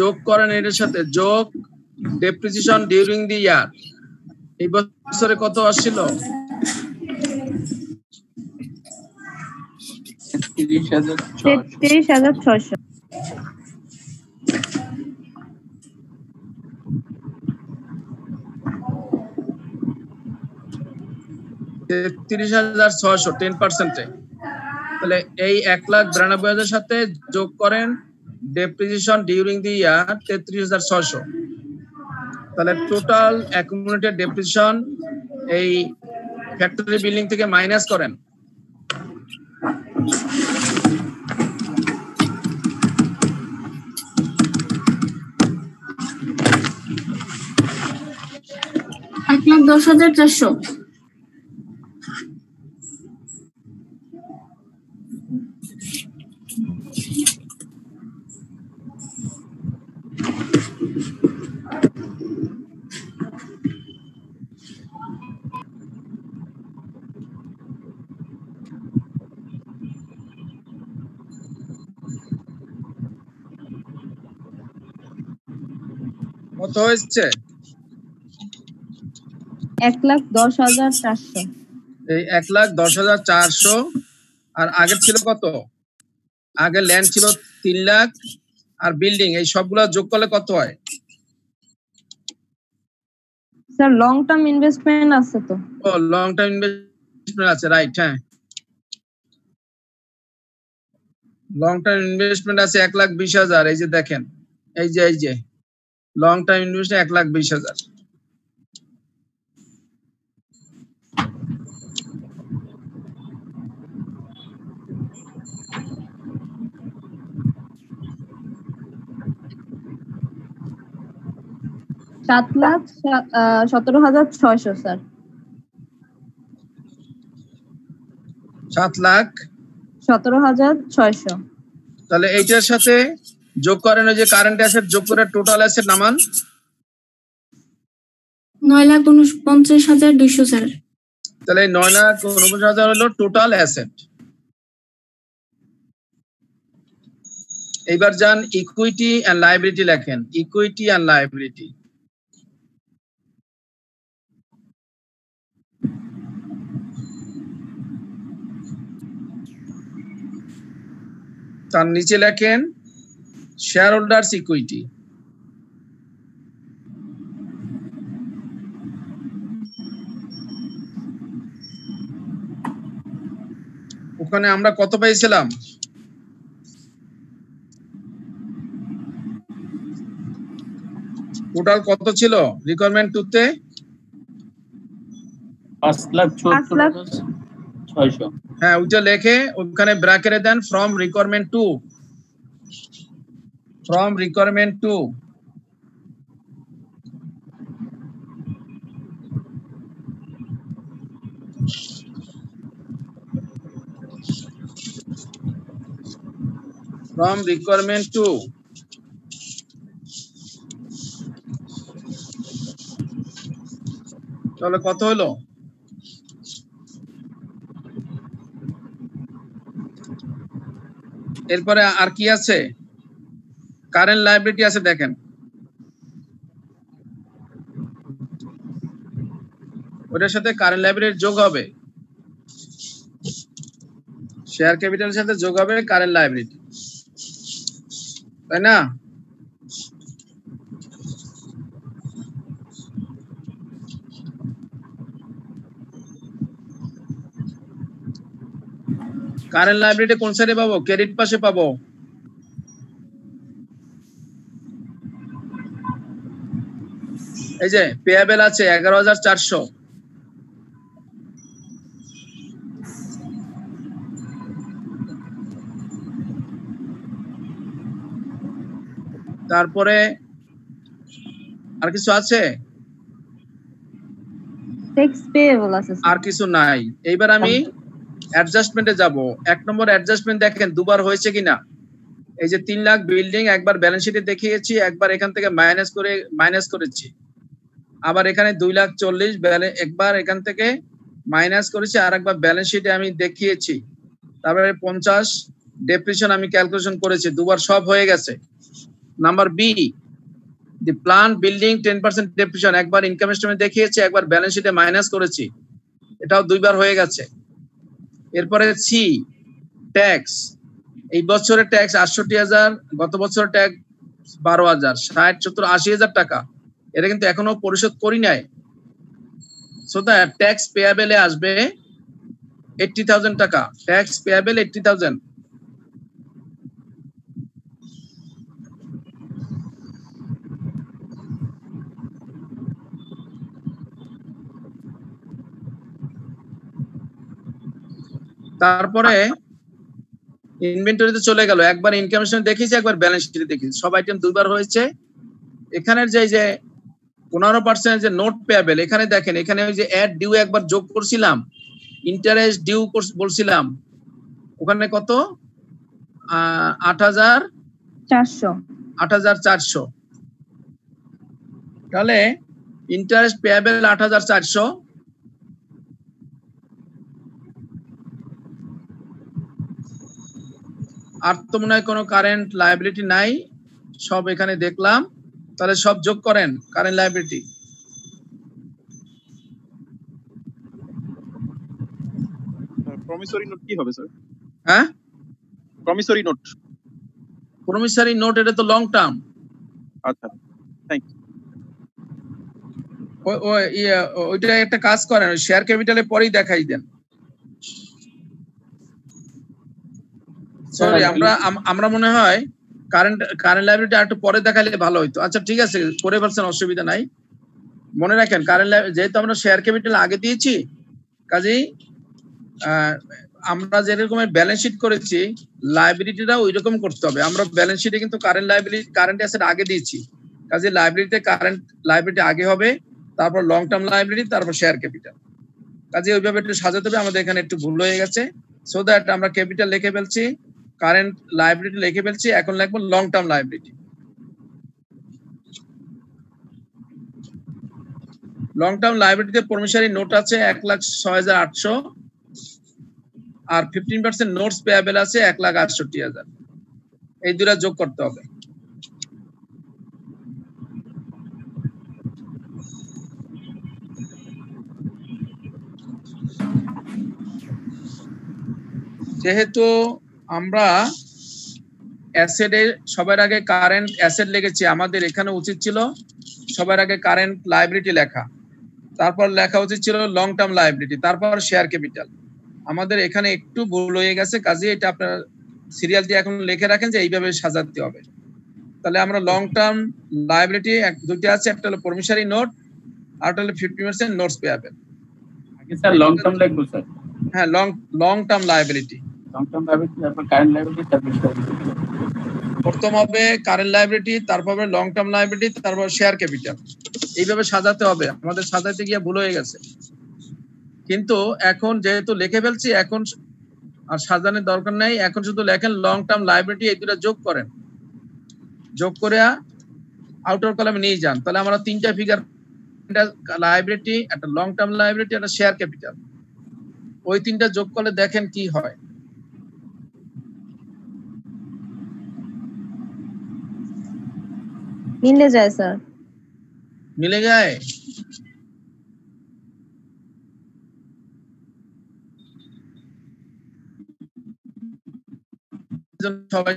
যোগ করেন এর সাথে, যোগ ডেপ্রিসিয়েশন ডিউরিং দি ইয়ার, এই বছরে কত আসছিল? 33,600। 33,600 10%। তাহলে এই 1,92,000 সাথে যোগ করেন ডেপ্রিসিয়েশন ডিউরিং দি ইয়ার 33,600, তাহলে টোটাল অ্যাকুমুলেটেড ডেপ্রিসিয়েশন এই ফ্যাক্টরি বিল্ডিং থেকে মাইনাস করেন। $1,10,400। কত হয়েছে? 1,10,400। এই 1,10,400, আর আগের ছিল কত? আগে ল্যান্ড ছিল 3 লাখ, আর বিল্ডিং, এই সবগুলা যোগ করলে কত হয়? স্যার লং টার্ম ইনভেস্টমেন্ট আছে তো? ও লং টার্ম ইনভেস্টমেন্ট আছে, রাইট। হ্যাঁ, লং টার্ম ইনভেস্টমেন্ট আছে 1,20,000। এই যে দেখেন, এই যে লং টার্ম ইনভেস্টমেন্ট 1,20,000। $7,17,600 স্যার। 7,17,600। তাহলে এইটার সাথে যোগ করেন ওই যে কারেন্ট অ্যাসেট, যোগ করে টোটাল অ্যাসেট নামান 9,49,200 স্যার। তাহলে 9,49,000 হলো টোটাল অ্যাসেট। এইবার যান ইকুইটি এন্ড লায়াবিলিটি লেখেন, ইকুইটি এন্ড লায়াবিলিটি। তার নিচে লেখেন শেয়ার হোল্ডার্স ইকুইটি। ওখানে আমরা কত পেয়েছিলাম? টোটাল কত ছিল রিকোয়ারমেন্ট 2 তে? 5,74,600। হ্যাঁ, ওইটা লেখে ওখানে ব্র্যাকেটে then from requirement 2, from requirement 2। from requirement 2 তাহলে কত হলো? এরপরে আর কি আছে? কারেন্ট লায়াবিলিটি আছে, দেখেন ওটার সাথে কারেন্ট লায়াবিলিটি যোগ হবে, শেয়ার ক্যাপিটালের সাথে যোগ হবে কারেন্ট লায়াবিলিটি, তাই না? কারেন্ট লায়াবিলিটি কোন সাইডে পাবো? ক্রেডিট পাশে পাবো। এই যে পেয়াবেল আছে 11,400, তারপরে আর কিছু আছে? ট্যাক্স পেয়েবল আছে স্যার। আর কিছু নাই। এইবার আমি অ্যাডজাস্টমেন্টে যাব। 1 নম্বর অ্যাডজাস্টমেন্ট দেখেন দুবার হয়েছে কিনা। এই যে 3 লাখ বিল্ডিং একবার ব্যালেন্স শিটে দেখিয়েছি, একবার এখান থেকে মাইনাস করেছি, আবার এখানে 2,40,000 একবার এখান থেকে মাইনাস করেছি, আর একবার ব্যালেন্স শিটে আমি দেখিয়েছি, তারপরে 50 ডেপ্রিসিয়েশন আমি ক্যালকুলেশন করেছি, দুবার সব হয়ে গেছে। Number B, the plan building 10% depreciation একবার ইনকাম স্টেটমেন্ট দেখিয়েছি, একবার ব্যালেন্স শিটে মাইনাস করেছি, এটাও দুইবার হয়ে গেছে। এরপরে সি, ট্যাক্স, এই বছরের ট্যাক্স 68,000, গত বছরের ট্যাক্স 12,000, 60, 70, 80,000 টাকা, এটা কিন্তু এখনো পরিশোধ করি নাই। সো দ্যাট ট্যাক্স পেয়াবেলে আসবে 80,000 টাকা, ট্যাক্স পেয়াবেল 80,000। তারপরে ইনভেন্টরিতে চলে গেল, একবার ইনকাম স্টেটমেন্ট দেখিয়েছি, একবার ব্যালেন্স শিটে দেখিয়েছি, সব আইটেম দুইবার হয়েছে। এখানের যে 15% যে নোট পেয়াবেল, এখানে দেখেন, এখানে ওই যে অ্যাড ডিউ একবার যোগ করছিলাম, ইন্টারেস্ট ডিউ বলছিলাম, ওখানে কত? 8,400। তাহলে ইন্টারেস্ট পেয়াবেল 8,400, আর তো মনে হয় কোনো কারেন্ট লায়াবিলিটি নাই, সব এখানে দেখলাম। তাহলে সব যোগ করেন কারেন্ট লায়াবিলিটি। প্রমিসরি নোট কি হবে স্যার? হ্যাঁ, প্রমিসরি নোট। প্রমিসরি নোট এটা তো লং টার্ম। আচ্ছা, থ্যাংক ইউ। ওইটা একটা কাজ করেন, শেয়ার ক্যাপিটালে পরেই দেখাই দেন। সরি, আমরা মনে হয় কারেন্ট লায়াবিলিটি একটু পরে দেখালে ভালো হইতো। আচ্ছা ঠিক আছে, করে ফেলছেন, অসুবিধা নাই। মনে রাখেন কারেন্ট যেহেতু আমরা শেয়ার ক্যাপিটাল আগে দিয়েছি, কাজেই আমরা যেরকম ব্যালেন্স শিট করেছি লায়াবিলিটিটা ওই রকম করতে হবে। আমরা ব্যালেন্স শিটে কিন্তু কারেন্ট লায়াবিলিটি, কারেন্ট অ্যাসেট আগে দিয়েছি, কাজে লায়াবিলিটিতে কারেন্ট লায়াবিলিটি আগে হবে, তারপর লং টার্ম লায়াবিলিটি, তারপর শেয়ার ক্যাপিটাল। কাজে ওইভাবে একটু সাজাতে হবে। আমাদের এখানে একটু ভুল হয়ে গেছে। সো দ্যাট আমরা ক্যাপিটাল লিখে ফেলছি, কারেন্ট লায়াবিলিটি লিখে ফেলছি, এখন লিখবো long term liability. Long term লাইবিলিটিতে প্রমিসরি নোট আছে 1,06,800 আর 15% নোটস পেয়াবেল আছে 1,68,000। এই দুটো যোগ করতে হবে। যেহেতু আমরা অ্যাসেটে সবার আগে কারেন্ট অ্যাসেট লিখেছি, আমাদের এখানে উচিত ছিল সবার আগে কারেন্ট লাইবিলিটি লেখা, তারপর লেখা উচিত ছিল লং টার্ম লাইবিলিটি, তারপর শেয়ার ক্যাপিটাল। আমাদের এখানে একটু ভুল হয়ে গেছে, কাজে এটা আপনার সিরিয়াল দিয়ে এখন লিখে রাখেন যে এইভাবে সাজাতে হবে। তাহলে আমরা লং টার্ম লাইবিলিটি দুটো আছে, একটা হলো প্রমিসরি নোট আর একটা হলো 50% নোটস পেয়াবেল। আগে স্যার লং টার্ম লিখবো স্যার। হ্যাঁ, long term liability. Long term liability তারপর কারেন্ট লাইবিলিটি তারপর প্রথম হবে কারেন্ট লাইবিলিটি, তারপর হবে লং টার্ম লাইবিলিটি, তারপর শেয়ার ক্যাপিটাল। এইভাবে সাজাতে হবে, আমাদের সাজাতে গিয়ে ভুল হয়ে গেছে। কিন্তু এখন যেহেতু লিখে ফেলছি, এখন আর সাজানোর দরকার নেই, এখন শুধু লেখেন লং টার্ম লাইবিলিটি, এই দুটো যোগ করেন, যোগ করে আউটার কলামে নিয়ে যান। তাহলে আমরা তিনটা ফিগার, একটা লাইবিলিটি, একটা লং টার্ম লাইবিলিটি, একটা শেয়ার ক্যাপিটাল, ওই তিনটা যোগ করলে দেখেন কি হয়। মিলে যায় স্যার। মিলে যায়? সবাই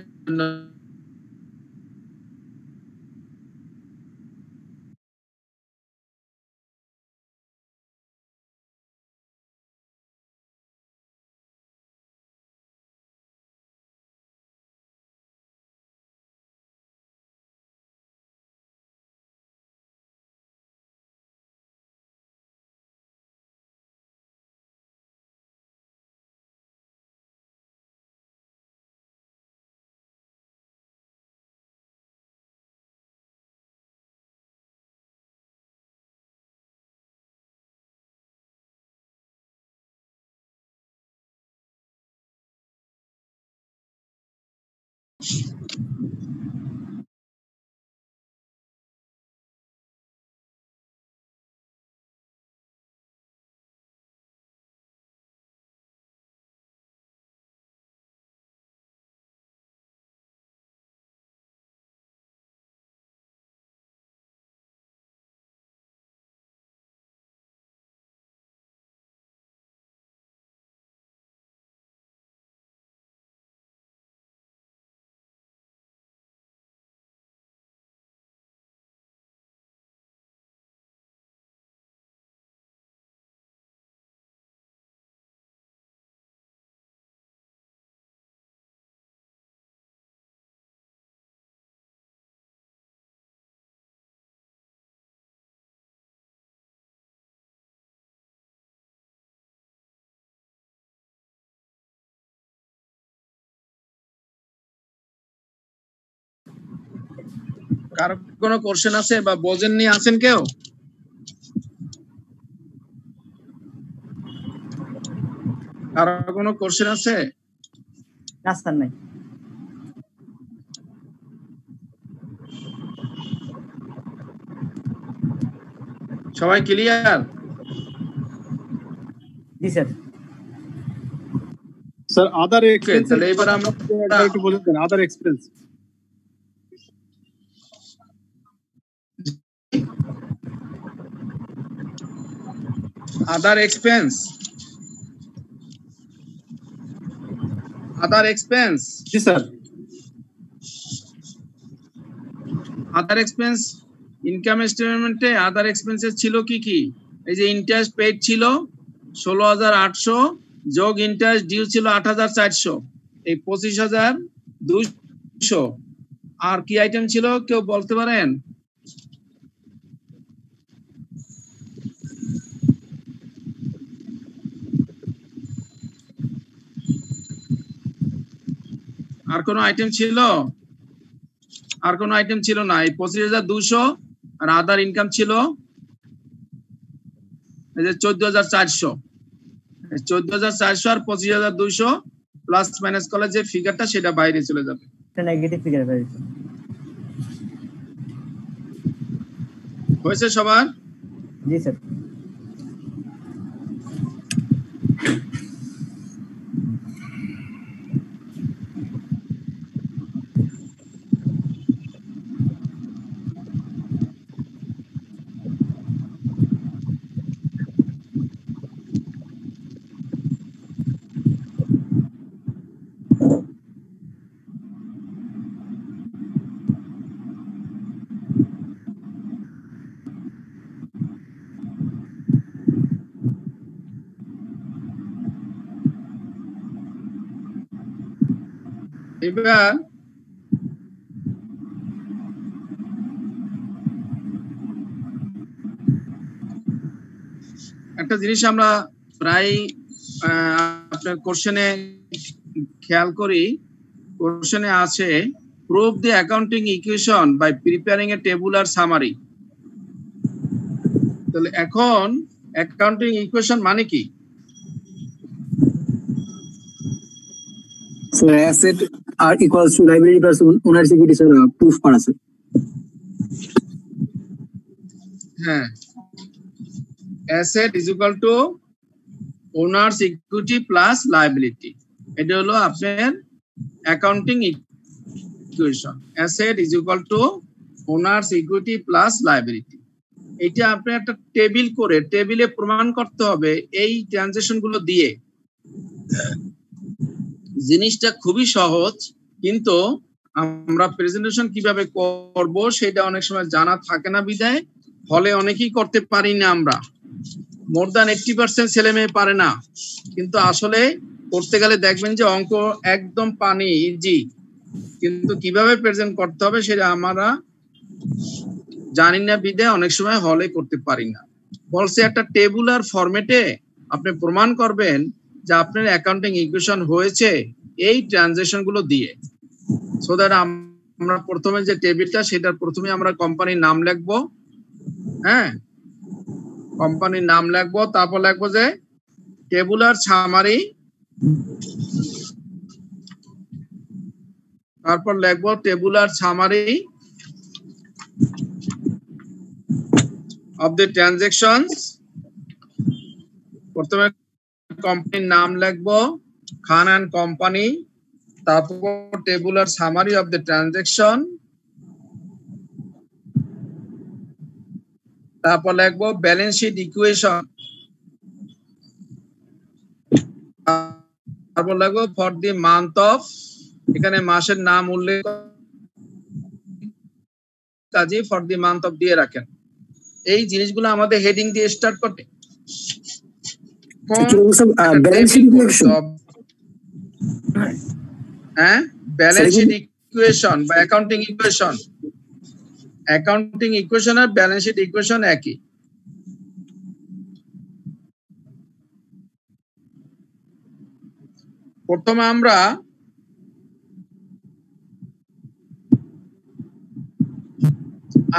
কারো কোনো কোশ্চেন আছে বা বোঝেননি আছেন কেউ? কারো কোনো কোশ্চেন আছে? না স্যার নাই। সবাই ক্লিয়ার? জি স্যার। স্যার আদার এক্সপেন্স, তাহলে এবার আমরা একটু বলে দেন আদার এক্সপেন্স। আদার এক্সপেন্স, আদার এক্সপেন্স। জি স্যার। আদার এক্সপেন্স ইনকাম স্টেটমেন্টে আদার এক্সপেন্সেস ছিল কি কি? এই যে ইন্টারেস্ট পেইড ছিল 16,800 যোগ ইন্টারেস্ট ডিউ ছিল 8,400, এই 25,200। আর কি আইটেম ছিল কেউ বলতে পারেন? আর কোন আইটেম ছিল? আর কোন আইটেম ছিল না। এই 25,200 আর আদার ইনকাম ছিল এই যে 14,400। 14,400 আর 25,200 প্লাস মাইনাস করলে যে ফিগারটা সেটা বাইরে চলে যাবে। এটা নেগেটিভ ফিগার বেরিয়েছে। হয়েছে সবার? জি স্যার। এবার একটা জিনিস আমরা প্রায় আপনার কোশ্চেনে খেয়াল করি, কোশ্চেনে আছে prove the accounting equation by preparing a tabular summary. তাহলে এখন অ্যাকাউন্টিং ইকুয়েশন মানে কি? Sir asset are equals to liability plus owners equity sir proof করা স্যার। হ্যাঁ, asset is equal to owners equity plus liability, এটা হলো আপনার accounting equation. Asset is equal to owners equity plus liability. এটা আপনি একটা টেবিল করে টেবিলে প্রমাণ করতে হবে এই ট্রানজাকশন গুলো দিয়ে। জিনিসটা খুবই সহজ, কিন্তু আমরা প্রেজেন্টেশন কিভাবে করব সেটা অনেক সময় জানা থাকে না বিধায় ফলে অনেকেই করতে পারি না। আমরা মোর দ্যান 80% ছেলে মেয়ে পারে না, কিন্তু আসলে করতে গেলে দেখবেন যে অঙ্ক একদম পানি ইজি, কিন্তু কিভাবে প্রেজেন্ট করতে হবে সেটা আমরা জানি না বিধায় অনেক সময় হলে করতে পারি না। বলছে একটা টেবুলার ফরম্যাটে আপনি প্রমাণ করবেন যে আপনার অ্যাকাউন্টিং ইকুয়েশন হয়েছে এই ট্রানজাকশন গুলো দিয়ে। সো দ্যাট আমরা প্রথমে যে টেবিলটা সেটার প্রথমে আমরা কোম্পানির নাম লিখবো। হ্যাঁ, কোম্পানির নাম লিখবো, তারপর লিখবো যে টেবুলার সামারি, তারপর লিখবো tabular summary of the transactions. প্রথমে কোম্পানির নাম লিখবো খান এন্ড কোম্পানি, তারপর tabular summary of the transaction, তারপর লিখবো ব্যালেন্স শিট ইকুয়েশন, তারপর লিখবো ফর দি মান্থ অফ, এখানে মাসের নাম উল্লেখ কাজে ফর দি মান্থ অফ দিয়ে রাখেন। এই জিনিসগুলো আমাদের হেডিং দিয়ে স্টার্ট করতে। ব্যালেন্স শিট ইকুয়েশন, হ্যাঁ, ব্যালেন্স শিট ইকুয়েশন বা অ্যাকাউন্টিং ইকুয়েশন। অ্যাকাউন্টিং ইকুয়েশন আর ব্যালেন্স শিট ইকুয়েশন একই। প্রথমে আমরা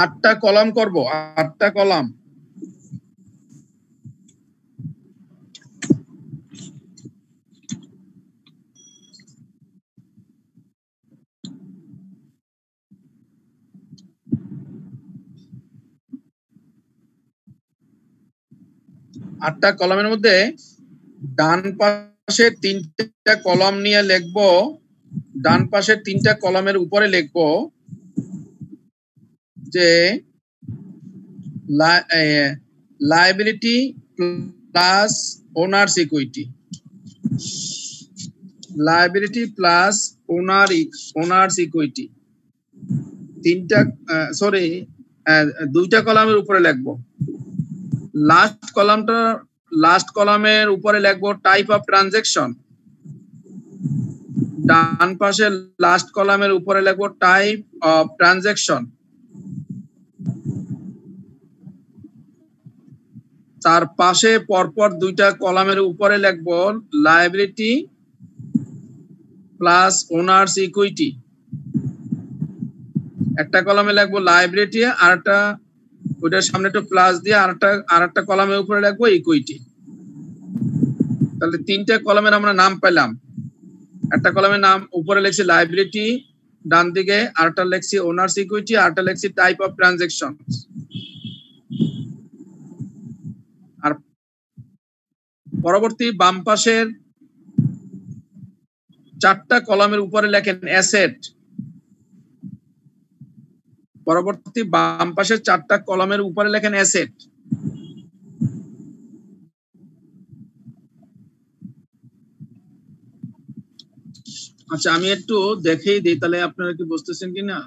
আটটা কলাম করব, 8টা কলাম। আটটা কলামের মধ্যে ডান পাশে 3টা কলাম নিয়ে লিখবো, ডান পাশে 3টা কলামের উপরে লিখবো যে liability plus owners equity, liability plus owners equity. 2টা কলামের উপরে লিখবো। লাস্ট কলামের উপরে লিখবো টাইপ অফ ট্রানজাকশন। ডান পাশে লাস্ট কলামের উপরে লিখবো টাইপ অফ ট্রানজাকশন। তার পাশে পরপর 2টা কলামের উপরে লিখবো লায়াবিলিটি প্লাস ওনার্স ইকুইটি। একটা কলামে লিখবো লায়াবিলিটি, আর একটা ওইটার সামনে একটু প্লাস দিয়ে আরেকটা কলামের উপরে লিখবো ইকুইটি। তাহলে 3টা কলামের আমরা নাম পেলাম। একটা কলামের নাম উপরে লিখছি লায়াবিলিটি, ডান দিকে আরেকটা লিখছি ওনার্স ইকুইটি, আরেকটা লিখছি টাইপ অফ ট্রানজাকশন। পরবর্তী বাম পাশের 4টা কলামের উপরে লেখেন অ্যাসেট। পরবর্তী বাম পাশের 4টা কলামের উপরে লেখেন অ্যাসেট। আচ্ছা, আমি একটু দেখিয়ে দিই, তাহলে আপনারা কি বুঝতেছেন কিনা।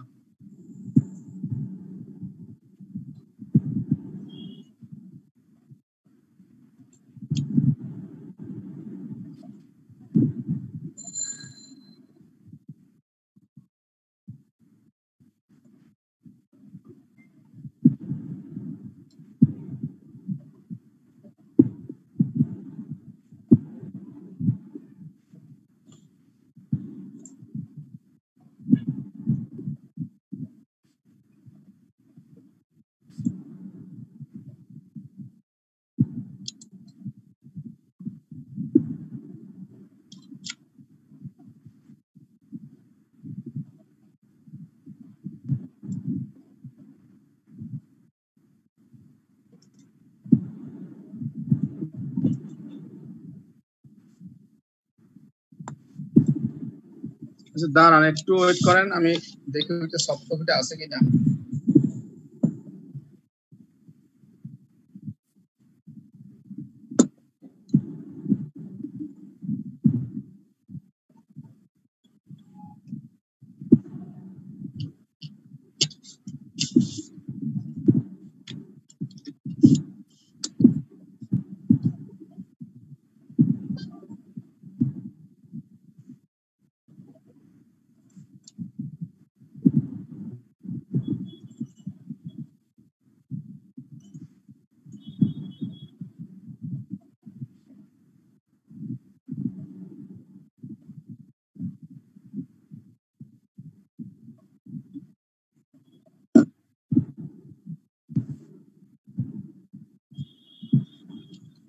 আচ্ছা, দাঁড়ান একটু ওয়েট করেন, আমি দেখি ওইটা সফট কপিটা আছে কিনা।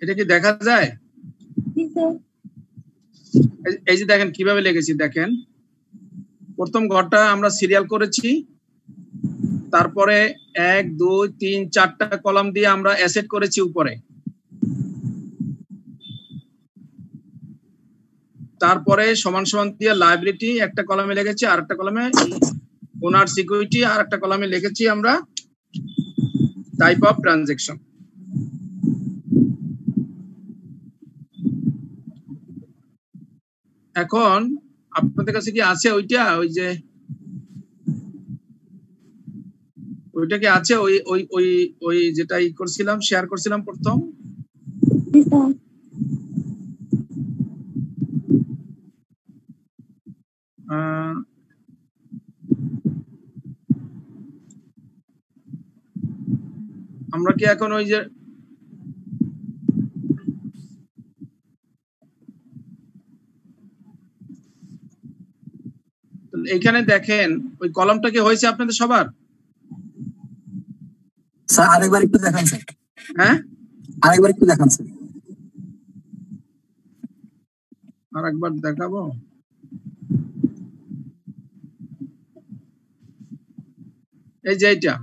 এটা কি দেখা যায়? এই যে দেখেন কিভাবে লিখেছি, দেখেন প্রথম ঘরটা আমরা সিরিয়াল করেছি, তারপরে 1 2 3 4টা কলাম দিয়ে আমরা অ্যাসেট করেছি উপরে, তারপরে সমান সমান দিয়ে লায়াবিলিটি একটা কলামে লিখেছি, আর একটা কলামে ওনার সিকিউরিটি, আর একটা কলামে লিখেছি আমরা টাইপ অফ ট্রানজাকশন। এখন আপনাদের কাছে কি আছে ওইটা, ওই যে ওইটা কি আছে, ওই ওই ওই ওই যেটা ই করছিলাম, শেয়ার করছিলাম প্রথম? আমরা কি এখন ওই যে এইখানে দেখেন ওই কলামটা কি হয়েছে আপনাদের সবার? স্যার আরেকবার একটু দেখান স্যার। হ্যাঁ, আরেকবার একটু দেখান স্যার। আরেকবার দেখাবো। এই যে এইটা,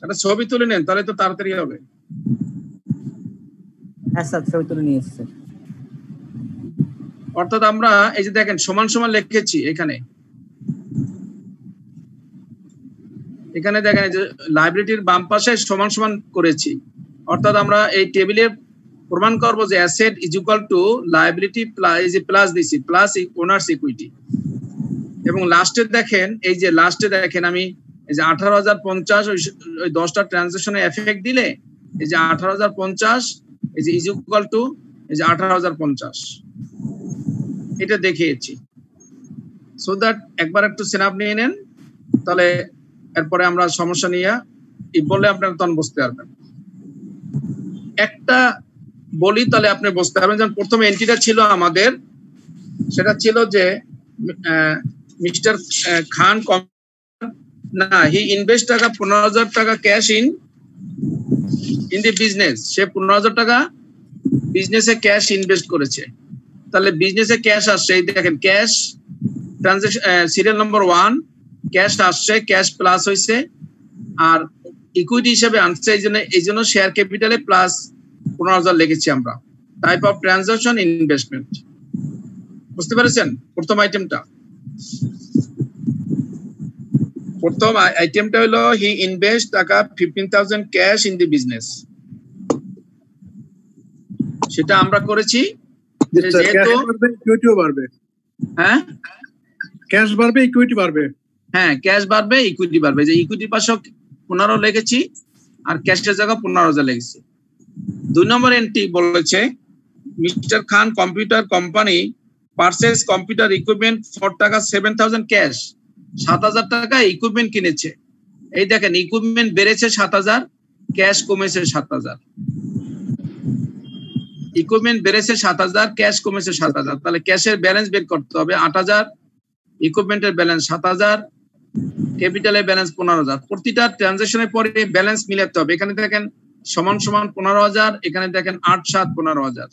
একটা ছবি তুলে নেন, তাহলে তো তাড়াতাড়ি হবে। হ্যাঁ স্যার, ছবি তুলে নিয়ে এসেছি। অর্থাৎ আমরা এই যে দেখেন সমান সমান লিখেছি, এখানে এখানে দেখেন যে লাইব্রেরিটির বাম পাশে সমান সমান করেছি, অর্থাৎ আমরা এই টেবিলে প্রমাণ করব যে asset is equal two liability plus দিছি প্লাস ওনার্স ইকুইটি। এবং লাস্টে দেখেন, এই যে লাস্টে দেখেন আমি এই যে 18,050 ওই 10টা ট্রানজাকশনে এফেক্ট দিলে এই যে 18,050 এই যে ইজ ইকুয়াল টু এই যে 18,050 এটা দেখিয়েছি। সো দ্যাট একবার একটু স্ন্যাপ নিয়ে নেন, তাহলে এরপরে আমরা সমস্যা নিয়ে বললে আপনারা তখন বুঝতে পারবেন। একটা বলি তাহলে আপনি বুঝতে পারবেন। যেমন প্রথম এন্ট্রিটা ছিল আমাদের, সেটা ছিল যে মিস্টার খান না, হি ইনভেস্ট টাকা 15,000 টাকা ক্যাশ ইন দি বিজনেস। সে 15,000 টাকা বিজনেসে ক্যাশ ইনভেস্ট করেছে। তাহলে বিজনেসে ক্যাশ আসছে, এই দেখেন cash transaction serial number 1 cash আসছে, ক্যাশ প্লাস হয়েছে, আর ইকুইটি হিসেবে আনছে, এই জন্য শেয়ার ক্যাপিটালে প্লাস 15,000 লিখেছি আমরা। টাইপ অফ ট্রানজাকশন ইনভেস্টমেন্ট, বুঝতে পেরেছেন? প্রথম আইটেমটা হলো হি ইনভেস্ট টাকা 15,000 ক্যাশ ইন দি বিজনেস, সেটা আমরা করেছি। যেহেতু ইকুইটিও বাড়বে, হ্যাঁ ক্যাশ বাড়বে, ইকুইটি বাড়বে। হ্যাঁ, ক্যাশ বাড়বে, ইকুইটি বাড়বে। যে ইকুইটির পাশে 15 লিখেছি আর ক্যাশের জায়গা 15,000 লিখেছি। 2 নম্বর এন্ট্রি বলেছে mister Khan computer company purchase computer equipment for টাকা 7,000 ক্যাশ, 7,000 টাকা ইকুইপমেন্ট কিনেছে। এই দেখেন ইকুইপমেন্ট বেড়েছে 7,000, ক্যাশ কমেছে 7,000। ইকুইপমেন্ট বেড়েছে 7,000, ক্যাশ কমেছে 7,000। তাহলে ক্যাশের ব্যালেন্স বের করতে হবে 8,000, ইকুইপমেন্টের ব্যালেন্স 7,000, ক্যাপিটালের ব্যালেন্স 15,000। প্রতিটা ট্রানজাকশনের পরে ব্যালেন্স মিলাতে হবে। এখানে দেখেন সমান সমান 15,000, এখানে দেখেন 8 7 15,000।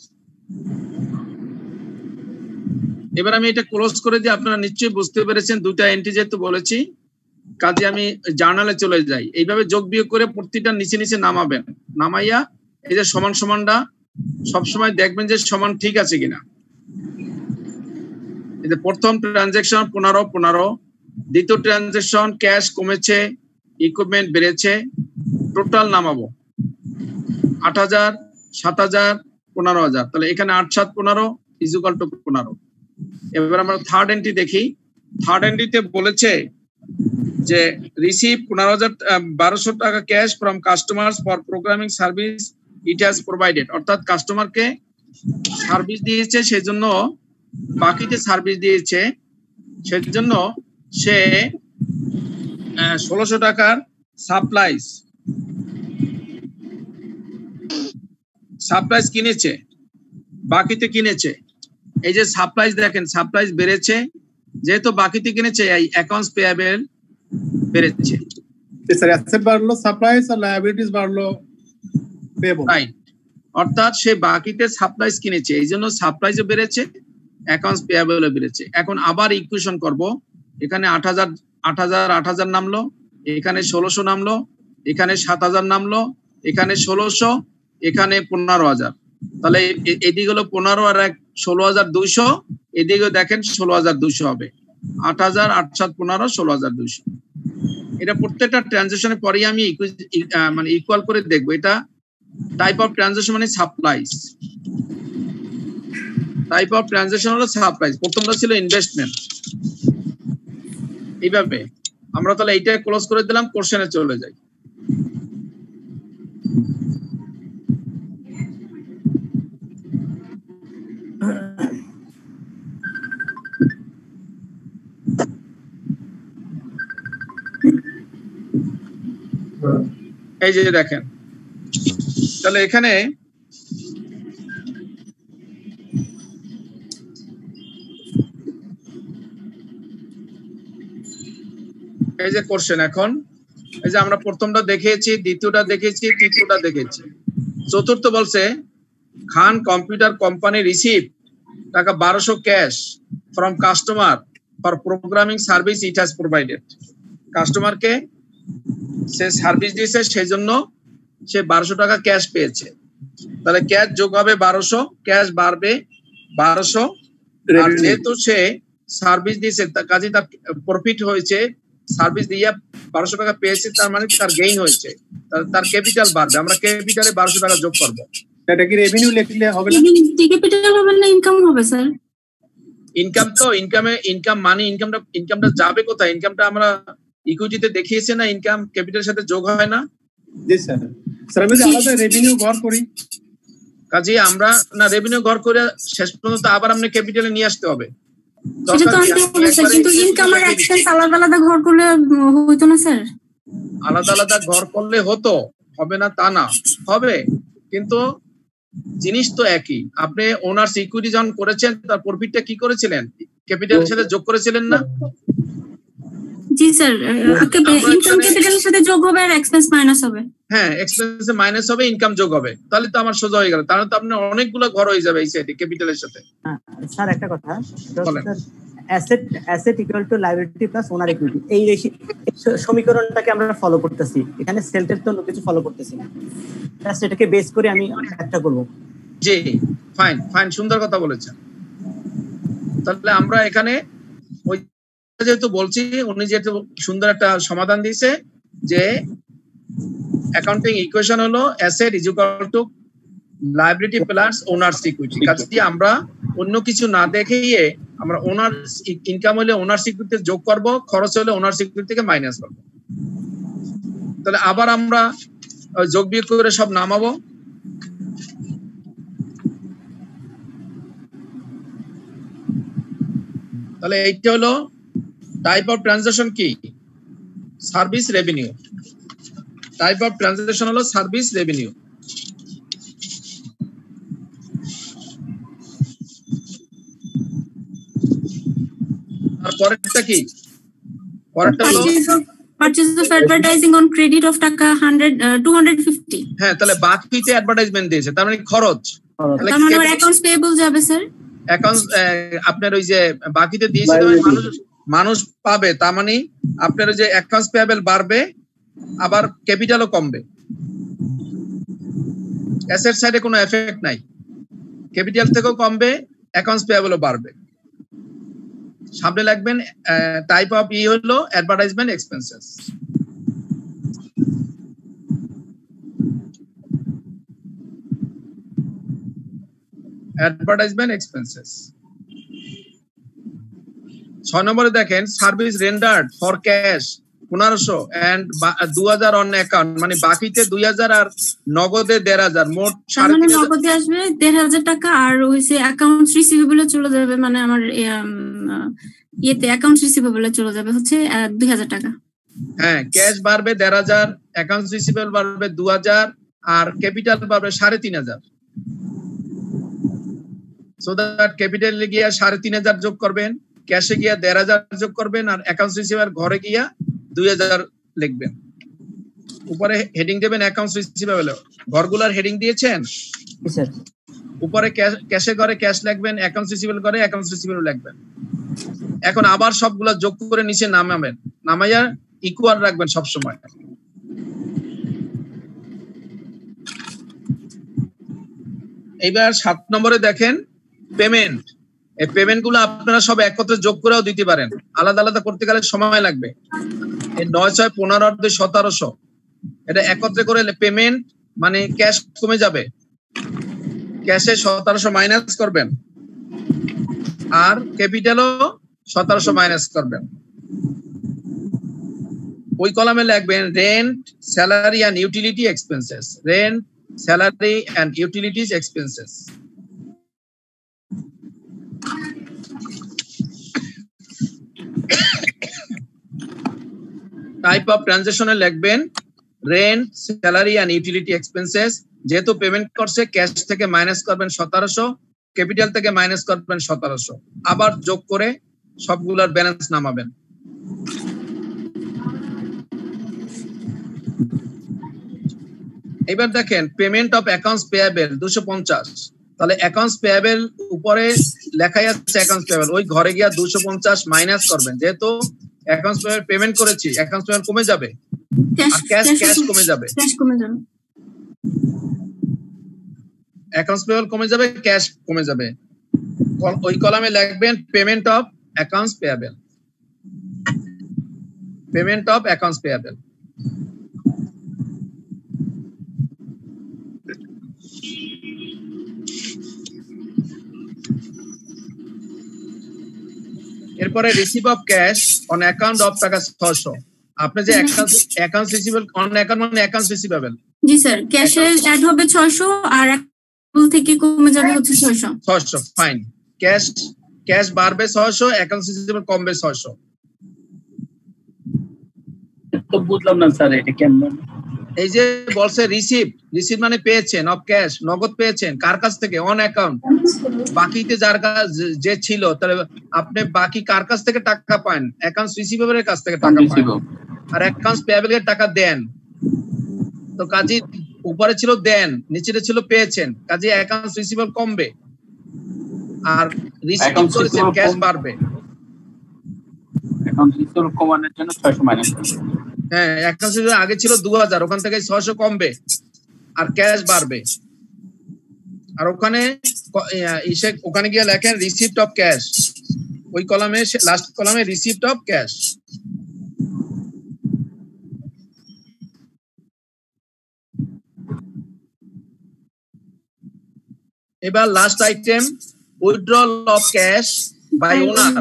এবার আমি এটা ক্লোজ করে দিই। আপনারা নিশ্চয়ই বুঝতে পেরেছেন, দুটা এন্ট্রি যেহেতু বলেছি, কাজে আমি জার্নালে চলে যাই। এইভাবে যোগ বিয়োগ করে প্রতিটা নিচে নিচে নামাবেন, নামাইয়া এই যে সমান সমানটা সবসময় দেখবেন যে সমান ঠিক আছে কিনা। এই যে প্রথম ট্রানজাকশন 15, দ্বিতীয় ট্রানজাকশন ক্যাশ কমেছে, ইকুইপমেন্ট বেড়েছে, টোটাল নামাবো 8,000, 7,000, 15,000। তাহলে এখানে 8 7 15 ইকুয়াল টু 15। এবার আমরা থার্ড এন্ট্রি দেখি। থার্ড এন্ট্রিতে বলেছে যে রিসিভ 12,000 টাকা cash from customers for programming service it has provided. অর্থাৎ কাস্টমারকে সার্ভিস দিয়েছে, সেজন্য বাকিতে সার্ভিস দিয়েছে, সেজন্য সে 1600 টাকার সাপ্লাইজ কিনেছে, বাকিতে কিনেছে। এই যে সাপ্লাইজ দেখেন, সাপ্লাইজ বেড়েছে, যেহেতু বাকিতে কিনেছে এই অ্যাকাউন্টস পেয়াবেল বেড়েছে। স্যার অ্যাসেট বাড়লো, সাপ্লাইজ আর লায়াবিলিটিস বাড়লো, পেয়েবল। রাইট, অর্থাৎ সে বাকিতে সাপ্লাইজ কিনেছে, এই জন্য সাপ্লাইজও বেড়েছে, অ্যাকাউন্টস পেয়াবেলও বেড়েছে। এখন আবার ইকুয়েশন করব। এখানে 8,000 নামলো, এখানে 1600 নামলো, এখানে 7,000 নামলো, এখানে 1600, এখানে 15,000। তাহলে এদিকে হলো 15 আর 16,200, এদিকে দেখেন 16,200 হবে। 8,000 8 7 15 16,200। এটা প্রত্যেকটা ট্রানজাকশনের পরেই আমি মানে ইকুয়াল করে দেখবো। এটা টাইপ অফ ট্রানজাকশন মানে সাপ্লাইজ। টাইপ অফ ট্রানজাকশন হলো সাপ্লাইজ। প্রথমটা ছিল ইনভেস্টমেন্ট। এইভাবে আমরা তাহলে এইটা ক্লোজ করে দিলাম, কোশ্চেনে চলে যাই। এই যে দেখেন, তাহলে এখানে এই যে কোশ্চেন, এখন এই যে আমরা প্রথমটা দেখিয়েছি, দ্বিতীয়টা দেখেছি, তৃতীয়টা দেখেছি, চতুর্থ বলছে খান কম্পিউটার কোম্পানি রিসিভ টাকা 1200 cash from customer for programming service it has provided. কাস্টমারকে সে সার্ভিস দিয়েছে, সেই জন্য সে 1200 টাকা ক্যাশ পেয়েছে। তাহলে ক্যাশ যোগ হবে 1200, ক্যাশ বাড়বে 1200। আর যেহেতু সে সার্ভিস দিয়েছে, তার কাজে তার প্রফিট হয়েছে, সার্ভিস দিয়ে 1200 টাকা পেয়েছে, তার মানে তার গেইন হয়েছে, তার ক্যাপিটাল বাড়বে। আমরা ক্যাপিটালে 1200 টাকা যোগ করবো। এটা কি রেভিনিউ লিখলে হবে না? ক্যাপিটাল হবে না, ইনকাম হবে স্যার। ইনকাম তো ইনকাম মানে ইনকামটা যাবে কোথায়? ইনকামটা আমরা ইকুইটিতে দেখিয়েছি না, ইনকাম ক্যাপিটালের সাথে যোগ হয় না। জি স্যার। স্যার আমি আলাদা রেভিনিউ ঘর করি, কাজে আমরা না রেভিনিউ ঘর করে শেষ পর্যন্ত আবার আমরা ক্যাপিটালে নিয়ে আসতে হবে। সেটা তো আনতে হবে স্যার, কিন্তু ইনকাম আর এক্সপেন্স আলাদা আলাদা ঘর করলে হইতো না স্যার? আলাদা আলাদা ঘর করলে হতো, হবে না তা না, হবে, কিন্তু জিনিস তো একই। আপনি ওনার্স ইকুইটি যখন করেছেন, তার প্রফিটটা কি করেছিলেন? ক্যাপিটালের সাথে যোগ করেছিলেন না? জি স্যার, ইনকাম ক্যাপিটালের সাথে যোগ হবে আর এক্সপেন্স মাইনাস হবে। হ্যাঁ, এক্সপেন্স মাইনাস হবে, ইনকাম যোগ হবে, তাহলে তো আমার সোজা হয়ে গেল। তাহলে তো আপনার অনেকগুলো ঘর হয়ে যাবে এই সাইডে ক্যাপিটালের সাথে। স্যার একটা কথা, বলেন। Asset equal to liability plus owner equity, এই সমীকরণটাকে আমরা ফলো করতেছি, এখানে সেলটের তো কিছু ফলো করতেছি না, জাস্ট এটাকে বেস করে আমি একটা করব। জি, ফাইন ফাইন, সুন্দর কথা বলেছেন। তাহলে আমরা এখানে ওই যেহেতু বলছি, উনি যেহেতু সুন্দর একটা সমাধান দিয়েছে যে অ্যাকাউন্টিং ইকুয়েশন হলো asset is equal two liability plus owners equity. কাজে আমরা অন্য কিছু না দেখেই আমরা ওনার ইনকাম হলে ওনার্স ইকুইটি যোগ করব, খরচ হলে ওনার্স ইকুইটি থেকে মাইনাস করব। তাহলে আবার আমরা যোগ বিয়োগ করে সব নামাবো। তাহলে এইটা হলো টাইপ অফ ট্রানজাকশন কি? Service revenue. Type of transaction হলো সার্ভিস রেভিনিউ। আর পরেরটা কি? পরেরটা হলো purchase of advertising on credit of টাকা 250। হ্যাঁ, তাহলে বাকিতে অ্যাডভার্টাইজমেন্ট দিয়েছে, তার মানে খরচ। তার মানে আমার অ্যাকাউন্টস পেয়েবল যাবে স্যার। অ্যাকাউন্টস আপনার ওই যে বাকিতে দিয়েছে মানুষ পাবে, তার মানে আপনার ওই যে অ্যাকাউন্টস পেয়েবল বাড়বে, আবার ক্যাপিটালও কমবে। অ্যাসেট সাইডে কোনো এফেক্ট নাই, ক্যাপিটাল থেকেও কমবে, অ্যাকাউন্টস পেয়েবলও বাড়বে। সামনে লাগবেন টাইপ অফ হলো অ্যাডভার্টাইজমেন্ট এক্সপেন্সেস। অ্যাডভার্টাইজমেন্ট এক্সপেন্সেস 6 নম্বরে দেখেন service rendered for cash 1500 and 2000 on account, মানে বাকিতে 2000 আর নগদে 1500, মোট 3500। নগদে আসবে 1500 টাকা, আর হইছে অ্যাকাউন্টস রিসিভেবলে চলে যাবে, মানে আমার ইয়েতে অ্যাকাউন্টস রিসিভেবলে চলে যাবে হচ্ছে 2000 টাকা। হ্যাঁ, ক্যাশ বাড়বে 1500, অ্যাকাউন্টস রিসিভেবল বাড়বে 2000, আর ক্যাপিটাল বাড়বে 3500। সো দ্যাট ক্যাপিটালে গিয়া 3500 যোগ করবেন, ক্যাশে গিয়া 1500 যোগ করবেন, আর অ্যাকাউন্টস রিসিভার ঘরে গিয়া 2000 লিখবেন। উপরে হেডিং দেবেন অ্যাকাউন্টস রিসিভেবল। ঘরগুলার হেডিং দিয়েছেন? স্যার উপরে ক্যাশে ঘরে ক্যাশ লিখবেন, অ্যাকাউন্টস রিসিভেবল ঘরে অ্যাকাউন্টস রিসিভেবল লিখবেন। এখন আবার সবগুলা যোগ করে নিচে নামাবেন, নামাইয়া ইকুয়াল রাখবেন সব সময়। এবার 7 নম্বরে দেখেন পেমেন্ট। এই পেমেন্ট গুলো আপনারা সব একত্রে যোগ করেও দিতে পারেন, আলাদা আলাদা করতে গেলে সময় লাগবে। এই 9 6 15 8 1700, এটা একত্রে করে পেমেন্ট মানে ক্যাশ কমে যাবে, ক্যাশে 1700 মাইনাস করবেন, আর ক্যাপিটালও 1700 মাইনাস করবেন। ওই কলামে লিখবেন rent, salary and utility expenses. Rent, salary and utilities expenses. Type of ট্রানজাকশনে লিখবেন rent, salary and utility expenses. যেহেতু পেমেন্ট করছে, ক্যাশ থেকে মাইনাস করবেন 1700, ক্যাপিটাল থেকে মাইনাস করবেন 1700, আবার যোগ করে সবগুলোর ব্যালেন্স নামাবেন। এবার দেখেন পেমেন্ট অফ অ্যাকাউন্টস পেয়েবল 250। তাহলে অ্যাকাউন্টস পেয়েবল উপরে লেখাই আছে অ্যাকাউন্টস পেয়েবল, ওই ঘরে গিয়া 250 মাইনাস করবেন। যেহেতু অ্যাকাউন্টস পেয়েবল পেমেন্ট করেছি, অ্যাকাউন্টস পেয়েবল কমে যাবে, আর ক্যাশ কমে যাবে। অ্যাকাউন্টস পেয়েবল কমে যাবে, ক্যাশ কমে যাবে। ওই কলামে লিখবেন payment of accounts payable. Payment of accounts payable. এরপরে receive of cash on account of টাকা 600। আপনি যে অ্যাকাউন্টস রিসিভেবল অন অ্যাকাউন্ট মানে অ্যাকাউন্টস রিসিভেবল। জি স্যার, ক্যাশে অ্যাড হবে 600, আর অ্যাকাউন্ট থেকে কমে যাবে হচ্ছে 600। ফাইন। ক্যাশ বাড়বে 600, অ্যাকাউন্টস রিসিভেবল কমবে 600। তো বুঝলাম না স্যার, এটা কেমন? এই যে বলছে রিসিভ মানে পেয়েছেন, অফ ক্যাশ নগদ পেয়েছেন কার কাছ থেকে? On account. বাকিতে যার কাছ যে ছিল, তাহলে আপনি বাকি কার কাছ থেকে টাকা পান? অ্যাকাউন্টস রিসিভেবলের কাছ থেকে টাকা পান, আর অ্যাকাউন্টস পেয়েবলের টাকা দেন। তো কাজী উপরে ছিল দেন, নিচে ছিল পেয়েছেন, কাজী অ্যাকাউন্টস রিসিভেবল কমবে, আর রিসিভ করেছেন ক্যাশ বাড়বে। অ্যাকাউন্ট রিসিভেবল কমানোর জন্য 600 মাইনাস। হ্যাঁ, অ্যাকাউন্ট রিসিভেবল আগে ছিল 2000, ওখান থেকে 600 কমবে আর ক্যাশ বাড়বে। আর ওখানে ওখানে গিয়ে লেখেন রিসিপ্ট অফ ক্যাশ, ওই কলামে লাস্ট কলামে রিসিপ্ট অফ ক্যাশ। এবার last item withdrawal of cash by owner.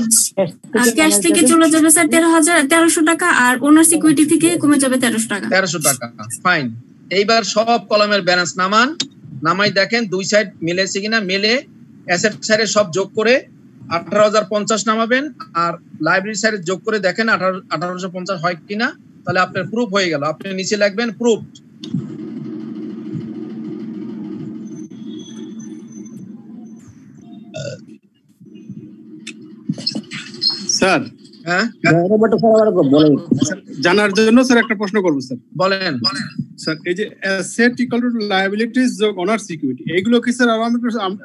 Cash থেকে চলে যাবে স্যার 1300 টাকা, আর ওনার সিকিউরিটি থেকে কমে যাবে 1300 টাকা। 1300 টাকা, ফাইন। এইবার সব কলামের ব্যালেন্স নামাই দেখেন দুই সাইড মিলেছে কিনা। মিলে অ্যাসেট সাইডে সব যোগ করে 18050 নামাবেন, আর লাইব্রেরি সাইডে যোগ করে দেখেন 1850 হয় কিনা, তাহলে আপনার প্রুফ হয়ে গেল। আপনি নিচে লিখবেন প্রুফ। স্যার হ্যাঁ, জানার জন্য স্যার একটা প্রশ্ন করবো স্যার। বলেন। স্যার এই যে অ্যাসেট ইকুয়াল টু লায়াবিলিটিস যোগ ওনার সিকিউরিটি, এইগুলো কি স্যার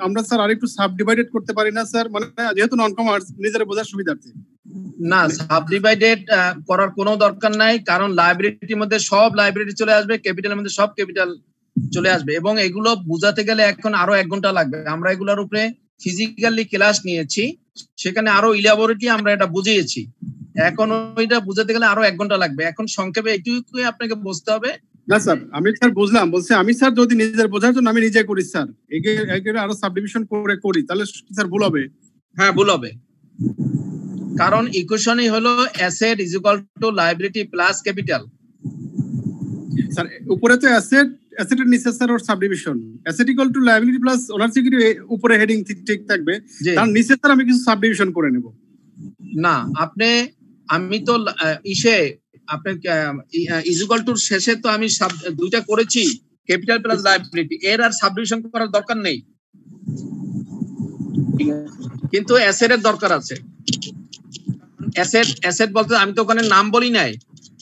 আমরা স্যার আরেকটু সাব ডিভাইডেড করতে পারি না স্যার? মানে যেহেতু নন কমার্স নিজের বোঝার সুবিধার্থে। না, সাব ডিভাইডেড করার কোনো দরকার নাই, কারণ লাইব্রেরিটির মধ্যে সব লাইব্রেরি চলে আসবে, ক্যাপিটালের মধ্যে সব ক্যাপিটাল চলে আসবে, এবং এগুলো বুঝাতে গেলে এখন আরো 1 ঘন্টা লাগবে। আমরা এগুলোর উপরে ফিজিক্যালি ক্লাস নিয়েছি, সেখানে আরো ইলাবোরেটলি আমরা এটা বুঝিয়েছি। এখন ওইটা বুঝাতে গেলে আরো 1 ঘন্টা লাগবে। এখন সংক্ষেপে এইটুকুই আপনাকে বুঝতে হবে। না স্যার, আমি স্যার বুঝলাম, বলছি আমি স্যার যদি নিজের বোঝার জন্য আমি নিজে করি স্যার, এগুলো আরো সাবডিভিশন করে করি, তাহলে স্যার ভুল হবে? হ্যাঁ, ভুল হবে, কারণ ইকুয়েশনই হলো asset is equal two liability plus capital. Sir উপরে তো অ্যাসেটের নিচে sir or subdivision, asset equal to liability plus owner security, উপরে হেডিং ঠিক থাকবে, তার নিচে স্যার আমি কিছু সাবডিভিশন করে নেব। না, আমি তো আপনার ইজ ইকুয়াল টুর শেষে তো আমি দুইটা করেছি, ক্যাপিটাল প্লাস লায়াবিলিটি, এর আর সাবডিভিশন করার দরকার নেই, কিন্তু অ্যাসেটের দরকার আছে। অ্যাসেট বলতে আমি তো ওখানে নাম বলি নাই,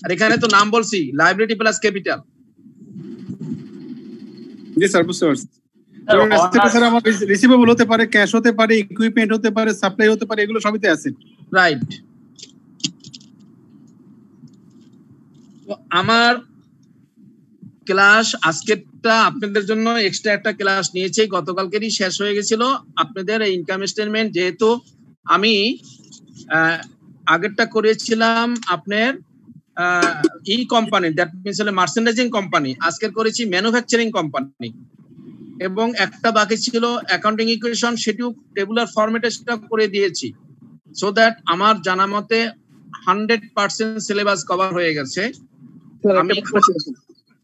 আর এখানে তো নাম বলছি, লায়াবিলিটি প্লাস ক্যাপিটাল। জি স্যার, বুঝতে পারছি। স্যার আমার রিসিভেবল হতে পারে, ক্যাশ হতে পারে, ইকুইপমেন্ট হতে পারে, সাপ্লাই হতে পারে, এগুলো সবই তো অ্যাসেট। রাইট। আমার ক্লাস আজকেরটা আপনাদের জন্য এক্সট্রা একটা ক্লাস নিয়েছি, গতকালকেরই শেষ হয়ে গেছিল আপনাদের এই ইনকাম স্টেটমেন্ট। যেহেতু আমি আগেরটা করেছিলাম আপনার ই কোম্পানি, দ্যাট মিনস হলো মার্চেন্ডাইজিং কোম্পানি, আজকের করেছি ম্যানুফ্যাকচারিং কোম্পানি, এবং একটা বাকি ছিল অ্যাকাউন্টিং ইকুয়েশন, সেটিও টেবুলার ফরম্যাটে সেটা করে দিয়েছি, সো দ্যাট আমার জানা মতে 100% সিলেবাস কভার হয়ে গেছে।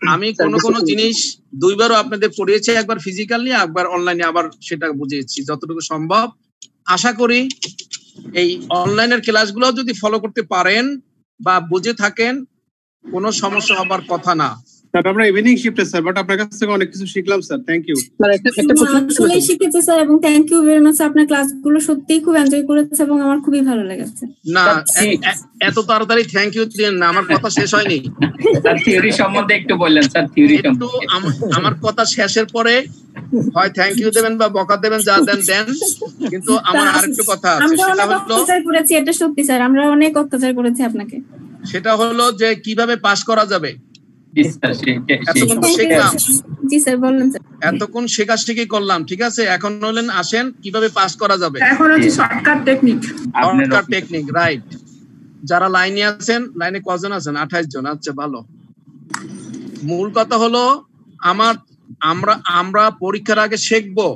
আমি কোন জিনিস দুইবারও আপনাদের পড়িয়েছি, একবার ফিজিক্যালি, একবার অনলাইনে, আবার সেটা বুঝিয়েছি যতটুকু সম্ভব। আশা করি এই অনলাইনের ক্লাসগুলো যদি ফলো করতে পারেন বা বুঝে থাকেন, কোনো সমস্যা হবার কথা না। স্যার আমরা ইভিনিং শিফটে স্যার, বাট আপনার কাছ থেকে অনেক কিছু শিখলাম স্যার, থ্যাংক ইউ স্যার। একটা আসলে শিখেছি স্যার, এবং থ্যাংক ইউ ভেরি মাচ। আপনার ক্লাসগুলো সত্যিই খুব এনজয় করেছে এবং আমার খুবই ভালো লেগেছে। না, এত তাড়াতাড়ি থ্যাংক ইউ দিন না, আমার কথা শেষ হয়নি। স্যার থিওরি সম্বন্ধে একটু বললেন স্যার, থিওরি একটু আমার কথা শেষের পরে হয় থ্যাংক ইউ দেবেন বা বকা দেবেন, যা দেন, কিন্তু আমার আরেকটু কথা আছে, সেটা হলো অত্যাচার করেছি, এটা সত্যি স্যার, আমরা অনেক অত্যাচার করেছি আপনাকে। সেটা হলো যে কিভাবে পাস করা যাবে। এতক্ষণ শেখাশেখি করলাম, ঠিক আছে, এখন হলেন আসেন কিভাবে পাস করা যাবে। এখন হচ্ছে শর্টকাট টেকনিক, রাইট। যারা লাইনে আছেন, লাইনে কজন আছেন? 28 জন, আচ্ছা ভালো। মূল কথা হলো আমরা পরীক্ষার আগে শিখবো,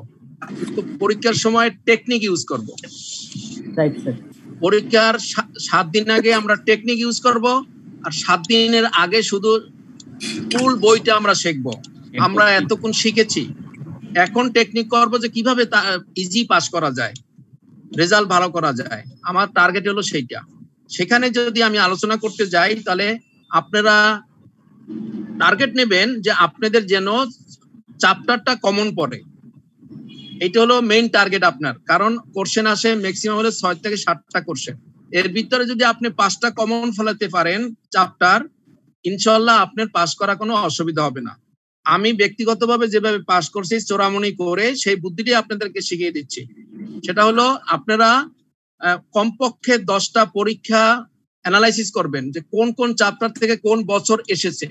কিন্তু পরীক্ষার সময় টেকনিক ইউজ করব। পরীক্ষার 7 দিন আগে আমরা টেকনিক ইউজ করব, আর 7 দিনের আগে শুধু ফুল বইটা আমরা শিখবো। আমরা এতক্ষণ শিখেছি, এখন টেকনিক করব যে কিভাবে ইজি পাস করা যায়, রেজাল্ট ভালো করা যায়। আমার টার্গেট হলো সেইটা। সেখানে যদি আমি আলোচনা করতে যাই, তাহলে আপনারা টার্গেট নেবেন যে আপনাদের যেন চ্যাপ্টারটা কমন পড়ে, এটা হলো মেইন টার্গেট আপনার। কারণ কোশ্চেন আসে ম্যাক্সিমাম হলো 6 থেকে 7টা কোশ্চেন, এর ভিতরে যদি আপনি 5টা কমন ফেলাতে পারেন চ্যাপ্টার, ইনশাআল্লাহ আপনার পাস করা কোনো অসুবিধা হবে না। আমি ব্যক্তিগতভাবে যেভাবে পাস করছি চোরামনি করে, সেই বুদ্ধিটি আপনাদেরকে শিখিয়ে দিচ্ছি। সেটা হলো আপনারা কমপক্ষে 10টা পরীক্ষা অ্যানালাইসিস করবেন যে কোন কোন চ্যাপ্টার থেকে কোন বছর এসেছে।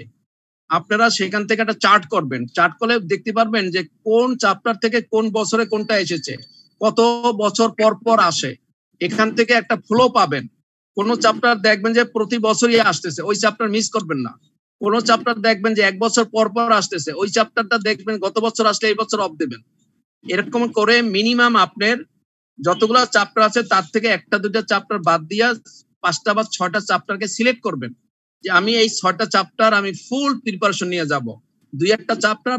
আপনারা সেখান থেকে একটা চার্ট করবেন, চার্ট করলে দেখতে পারবেন যে কোন চ্যাপ্টার থেকে কোন বছরে কোনটা এসেছে, কত বছর পর পর আসে। এখান থেকে একটা ফ্লো পাবেন। কোন চ্যাপ্টার দেখবেন যে প্রতি বছরই আসতেছে, ওই চ্যাপ্টার মিস করবেন না। কোন চ্যাপ্টার দেখবেন যে 1 বছর পর পর আসতেছে, ওই চ্যাপ্টারটা দেখবেন গত বছর আসলে এই বছর অফ দেবেন। এরকম করে মিনিমাম আপনার যতগুলো চ্যাপ্টার আছে তার থেকে 1-2টা চ্যাপ্টার বাদ দিয়া 5টা বা 6টা চ্যাপ্টারকে সিলেক্ট করবেন যে আমি এই 6টা চ্যাপ্টার আমি ফুল প্রিপারেশন নিয়ে যাব। 2-1টা চ্যাপ্টার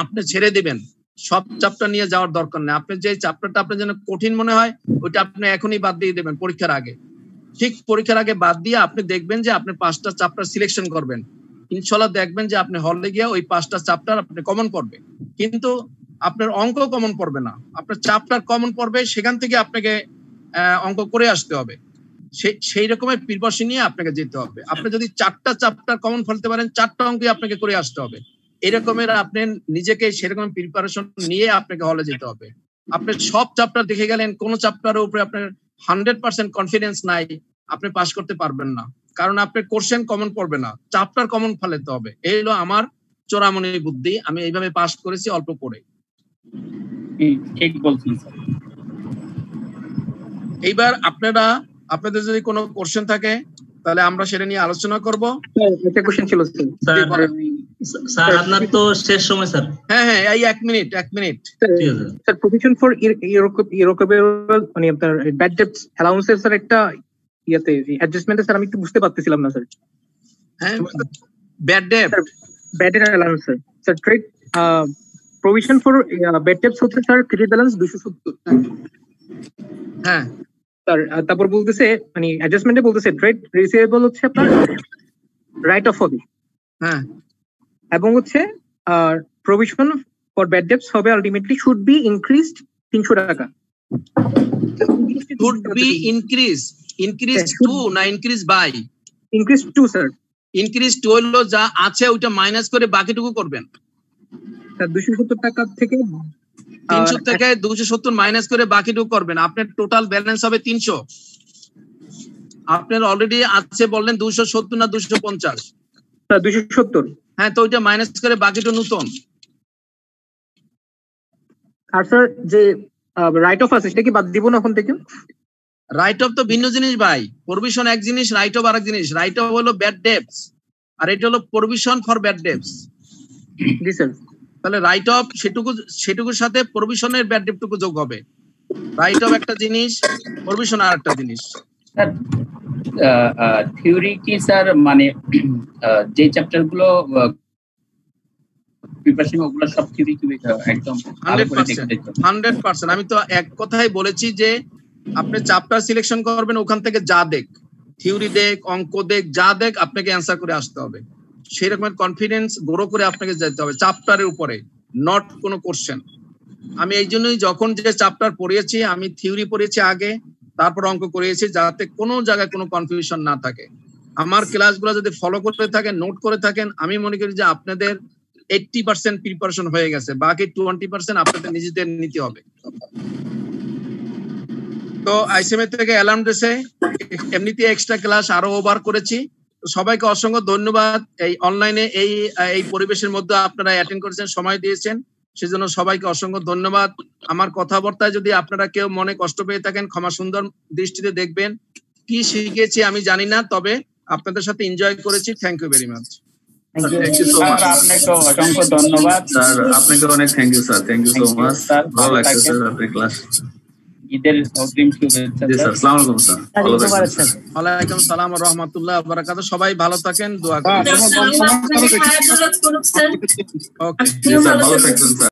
আপনি ছেড়ে দিবেন, সব চ্যাপ্টার নিয়ে যাওয়ার দরকার নেই। আপনি যে চ্যাপ্টারটা আপনার জন্য কঠিন মনে হয় ওইটা আপনি এখনই বাদ দিয়ে দেবেন পরীক্ষার আগে। ঠিক পরীক্ষার আগে বাদ দিয়ে আপনি দেখবেন যে আপনি 5টা চ্যাপ্টার সিলেকশন করবেন। ইনশাআল্লাহ দেখবেন যে আপনি হলে গিয়ে ওই 5টা চ্যাপ্টার আপনি কমন পড়বে, কিন্তু আপনার অঙ্ক কমন পড়বে না, আপনার চ্যাপ্টার কমন পড়বে। সেখান থেকে আপনাকে অঙ্ক করে আসতে হবে। সেই রকমের প্রিপারেশন নিয়ে আপনাকে যেতে হবে। আপনি যদি 4টা চ্যাপ্টার কমন ফেলতে পারেন, 4টা অঙ্কই আপনাকে করে আসতে হবে। এরকমের আপনি নিজেকে সেরকম প্রিপারেশন নিয়ে আপনাকে হলে যেতে হবে। আপনি সব চ্যাপ্টার দেখে গেলেন, কোন চ্যাপ্টারের উপরে আপনার 100% কনফিডেন্স নাই, আপনি পাস করতে পারবেন না, কারণ আপনার কোশ্চেন কমন পড়বে না, চ্যাপ্টার কমন ফেলতে হবে। এই হলো আমার চোরামনি বুদ্ধি, আমি এইভাবে পাস করেছি অল্প করে। ঠিক বলছেন স্যার। এইবার আপনাদের যদি কোনো কোশ্চেন থাকে তাহলে আমরা সেটা নিয়ে আলোচনা করব। একটা কোশ্চেন ছিল স্যার, আপনার তো শেষ সময় স্যার। হ্যাঁ এই 1 মিনিট স্যার, প্রভিশন ফর ইররিকভারেবল মানে আপনার ব্যাড ডেটস অ্যালাউন্সেস স্যার একটা ইয়াতে অ্যাডজাস্টমেন্টে স্যার আমি একটু বুঝতে পারতেছিলাম না স্যার। হ্যাঁ, bad date allowance sir trade provision for bad dates হচ্ছে স্যার ক্রেডিট ব্যালেন্স 270। হ্যাঁ স্যার, তারপর বলতেছে মানে অ্যাডজাস্টমেন্টে বলতেছে ট্রেড রিসিভেবল হচ্ছে আপনার রাইট অফ হবে। হ্যাঁ, এবং হচ্ছে প্রভিশন ফর ব্যাড ডেটস হবে আলটিমেটলি শুড বি ইনক্রিজড 300 টাকা। শুড বি ইনক্রিজ টু না increase by? Increase to sir. Increase to হলো যা আছে ওইটা মাইনাস করে বাকিটুকু করবেন। স্যার 270 টাকা থেকে 300 থেকে 270 মাইনাস করে বাকিটুকু করবেন। আপনার টোটাল ব্যালেন্স হবে 300। আপনার অলরেডি আছে বললেন 270 না 250? স্যার 270। হ্যাঁ, তো ওইটা মাইনাস করে বাকিটা নতুন। আর স্যার যে রাইট অফ আছে সেটা কি বাদ দিব না এখন থেকে? রাইট অফ তো ভিন্ন জিনিস ভাই, প্রভিশন এক জিনিস, রাইট অফ আরেক জিনিস। রাইট অফ হলো ব্যাড ডেটস আর এটা হলো provision for bad dates. G sir. তাহলে রাইট অফ সেটুকুর সাথে প্রভিশনের ব্যাড ডেটটুকু যোগ হবে। রাইট অফ একটা জিনিস, প্রভিশন আর একটা জিনিস। স্যার থিওরি কি স্যার মানে যে চ্যাপ্টার গুলো প্রিপারেশন ওগুলো সব থিওরি কি একদম 100%? আমি তো এক কথাই বলেছি যে আপনি চ্যাপ্টার সিলেকশন করবেন, ওখান থেকে যা দেখ, থিওরি দেখ, অঙ্ক দেখ, যা দেখ আপনাকে অ্যান্সার করে আসতে হবে। সেই রকমের কনফিডেন্স গ্রো করে আপনাকে যেতে হবে চ্যাপ্টারের উপরে, নট কোনো কোশ্চেন। আমি এই জন্যই যখন যে চ্যাপ্টার পড়িয়েছি আমি থিওরি পড়িয়েছি আগে, তারপর অঙ্ক করিয়েছি, যাতে কোনো জায়গায় কোনো কনফিউশন না থাকে। আমার ক্লাসগুলো যদি ফলো করতে থাকেন, নোট করে থাকেন, আমি মনে করি যে আপনাদের 80% প্রিপারেশন হয়ে গেছে, বাকি 20% আপনাদের নিজেদের নিতে হবে। তো আইসিএমএ থেকে অ্যালার্ম দিয়েছে, এমনিতে এক্সট্রা ক্লাস আরো ওভার করেছি। সবাইকে অসংখ্য ধন্যবাদ। এই অনলাইনে এই পরিবেশের মধ্যে আপনারা অ্যাটেন্ড করেছেন, সময় দিয়েছেন, সেজন্য সবাইকে অসংখ্য ধন্যবাদ। আমার কথাবার্তায় যদি আপনারা কেউ মনে কষ্ট পেয়ে থাকেন, ক্ষমা সুন্দর দৃষ্টিতে দেখবেন। কি শিখেছি আমি জানি না, তবে আপনাদের সাথে এনজয় করেছি। Thank you very much. আপনাকে অসংখ্য ধন্যবাদ স্যার। আপনাকে অনেক thank you sir. Thank you so much. ভালো লাগছে স্যার আপনার ক্লাস। ঈদের অগ্রিম শুভেচ্ছা। জি স্যার, আসসালামু আলাইকুম স্যার। ভালো থাকবেন স্যার। ওয়ালাইকুম সালাম ওয়া রাহমাতুল্লাহি ওয়া বারাকাতুহু। সবাই ভালো থাকেন, দোয়া করবেন। ওকে, জি স্যার, ভালো থাকবেন স্যার।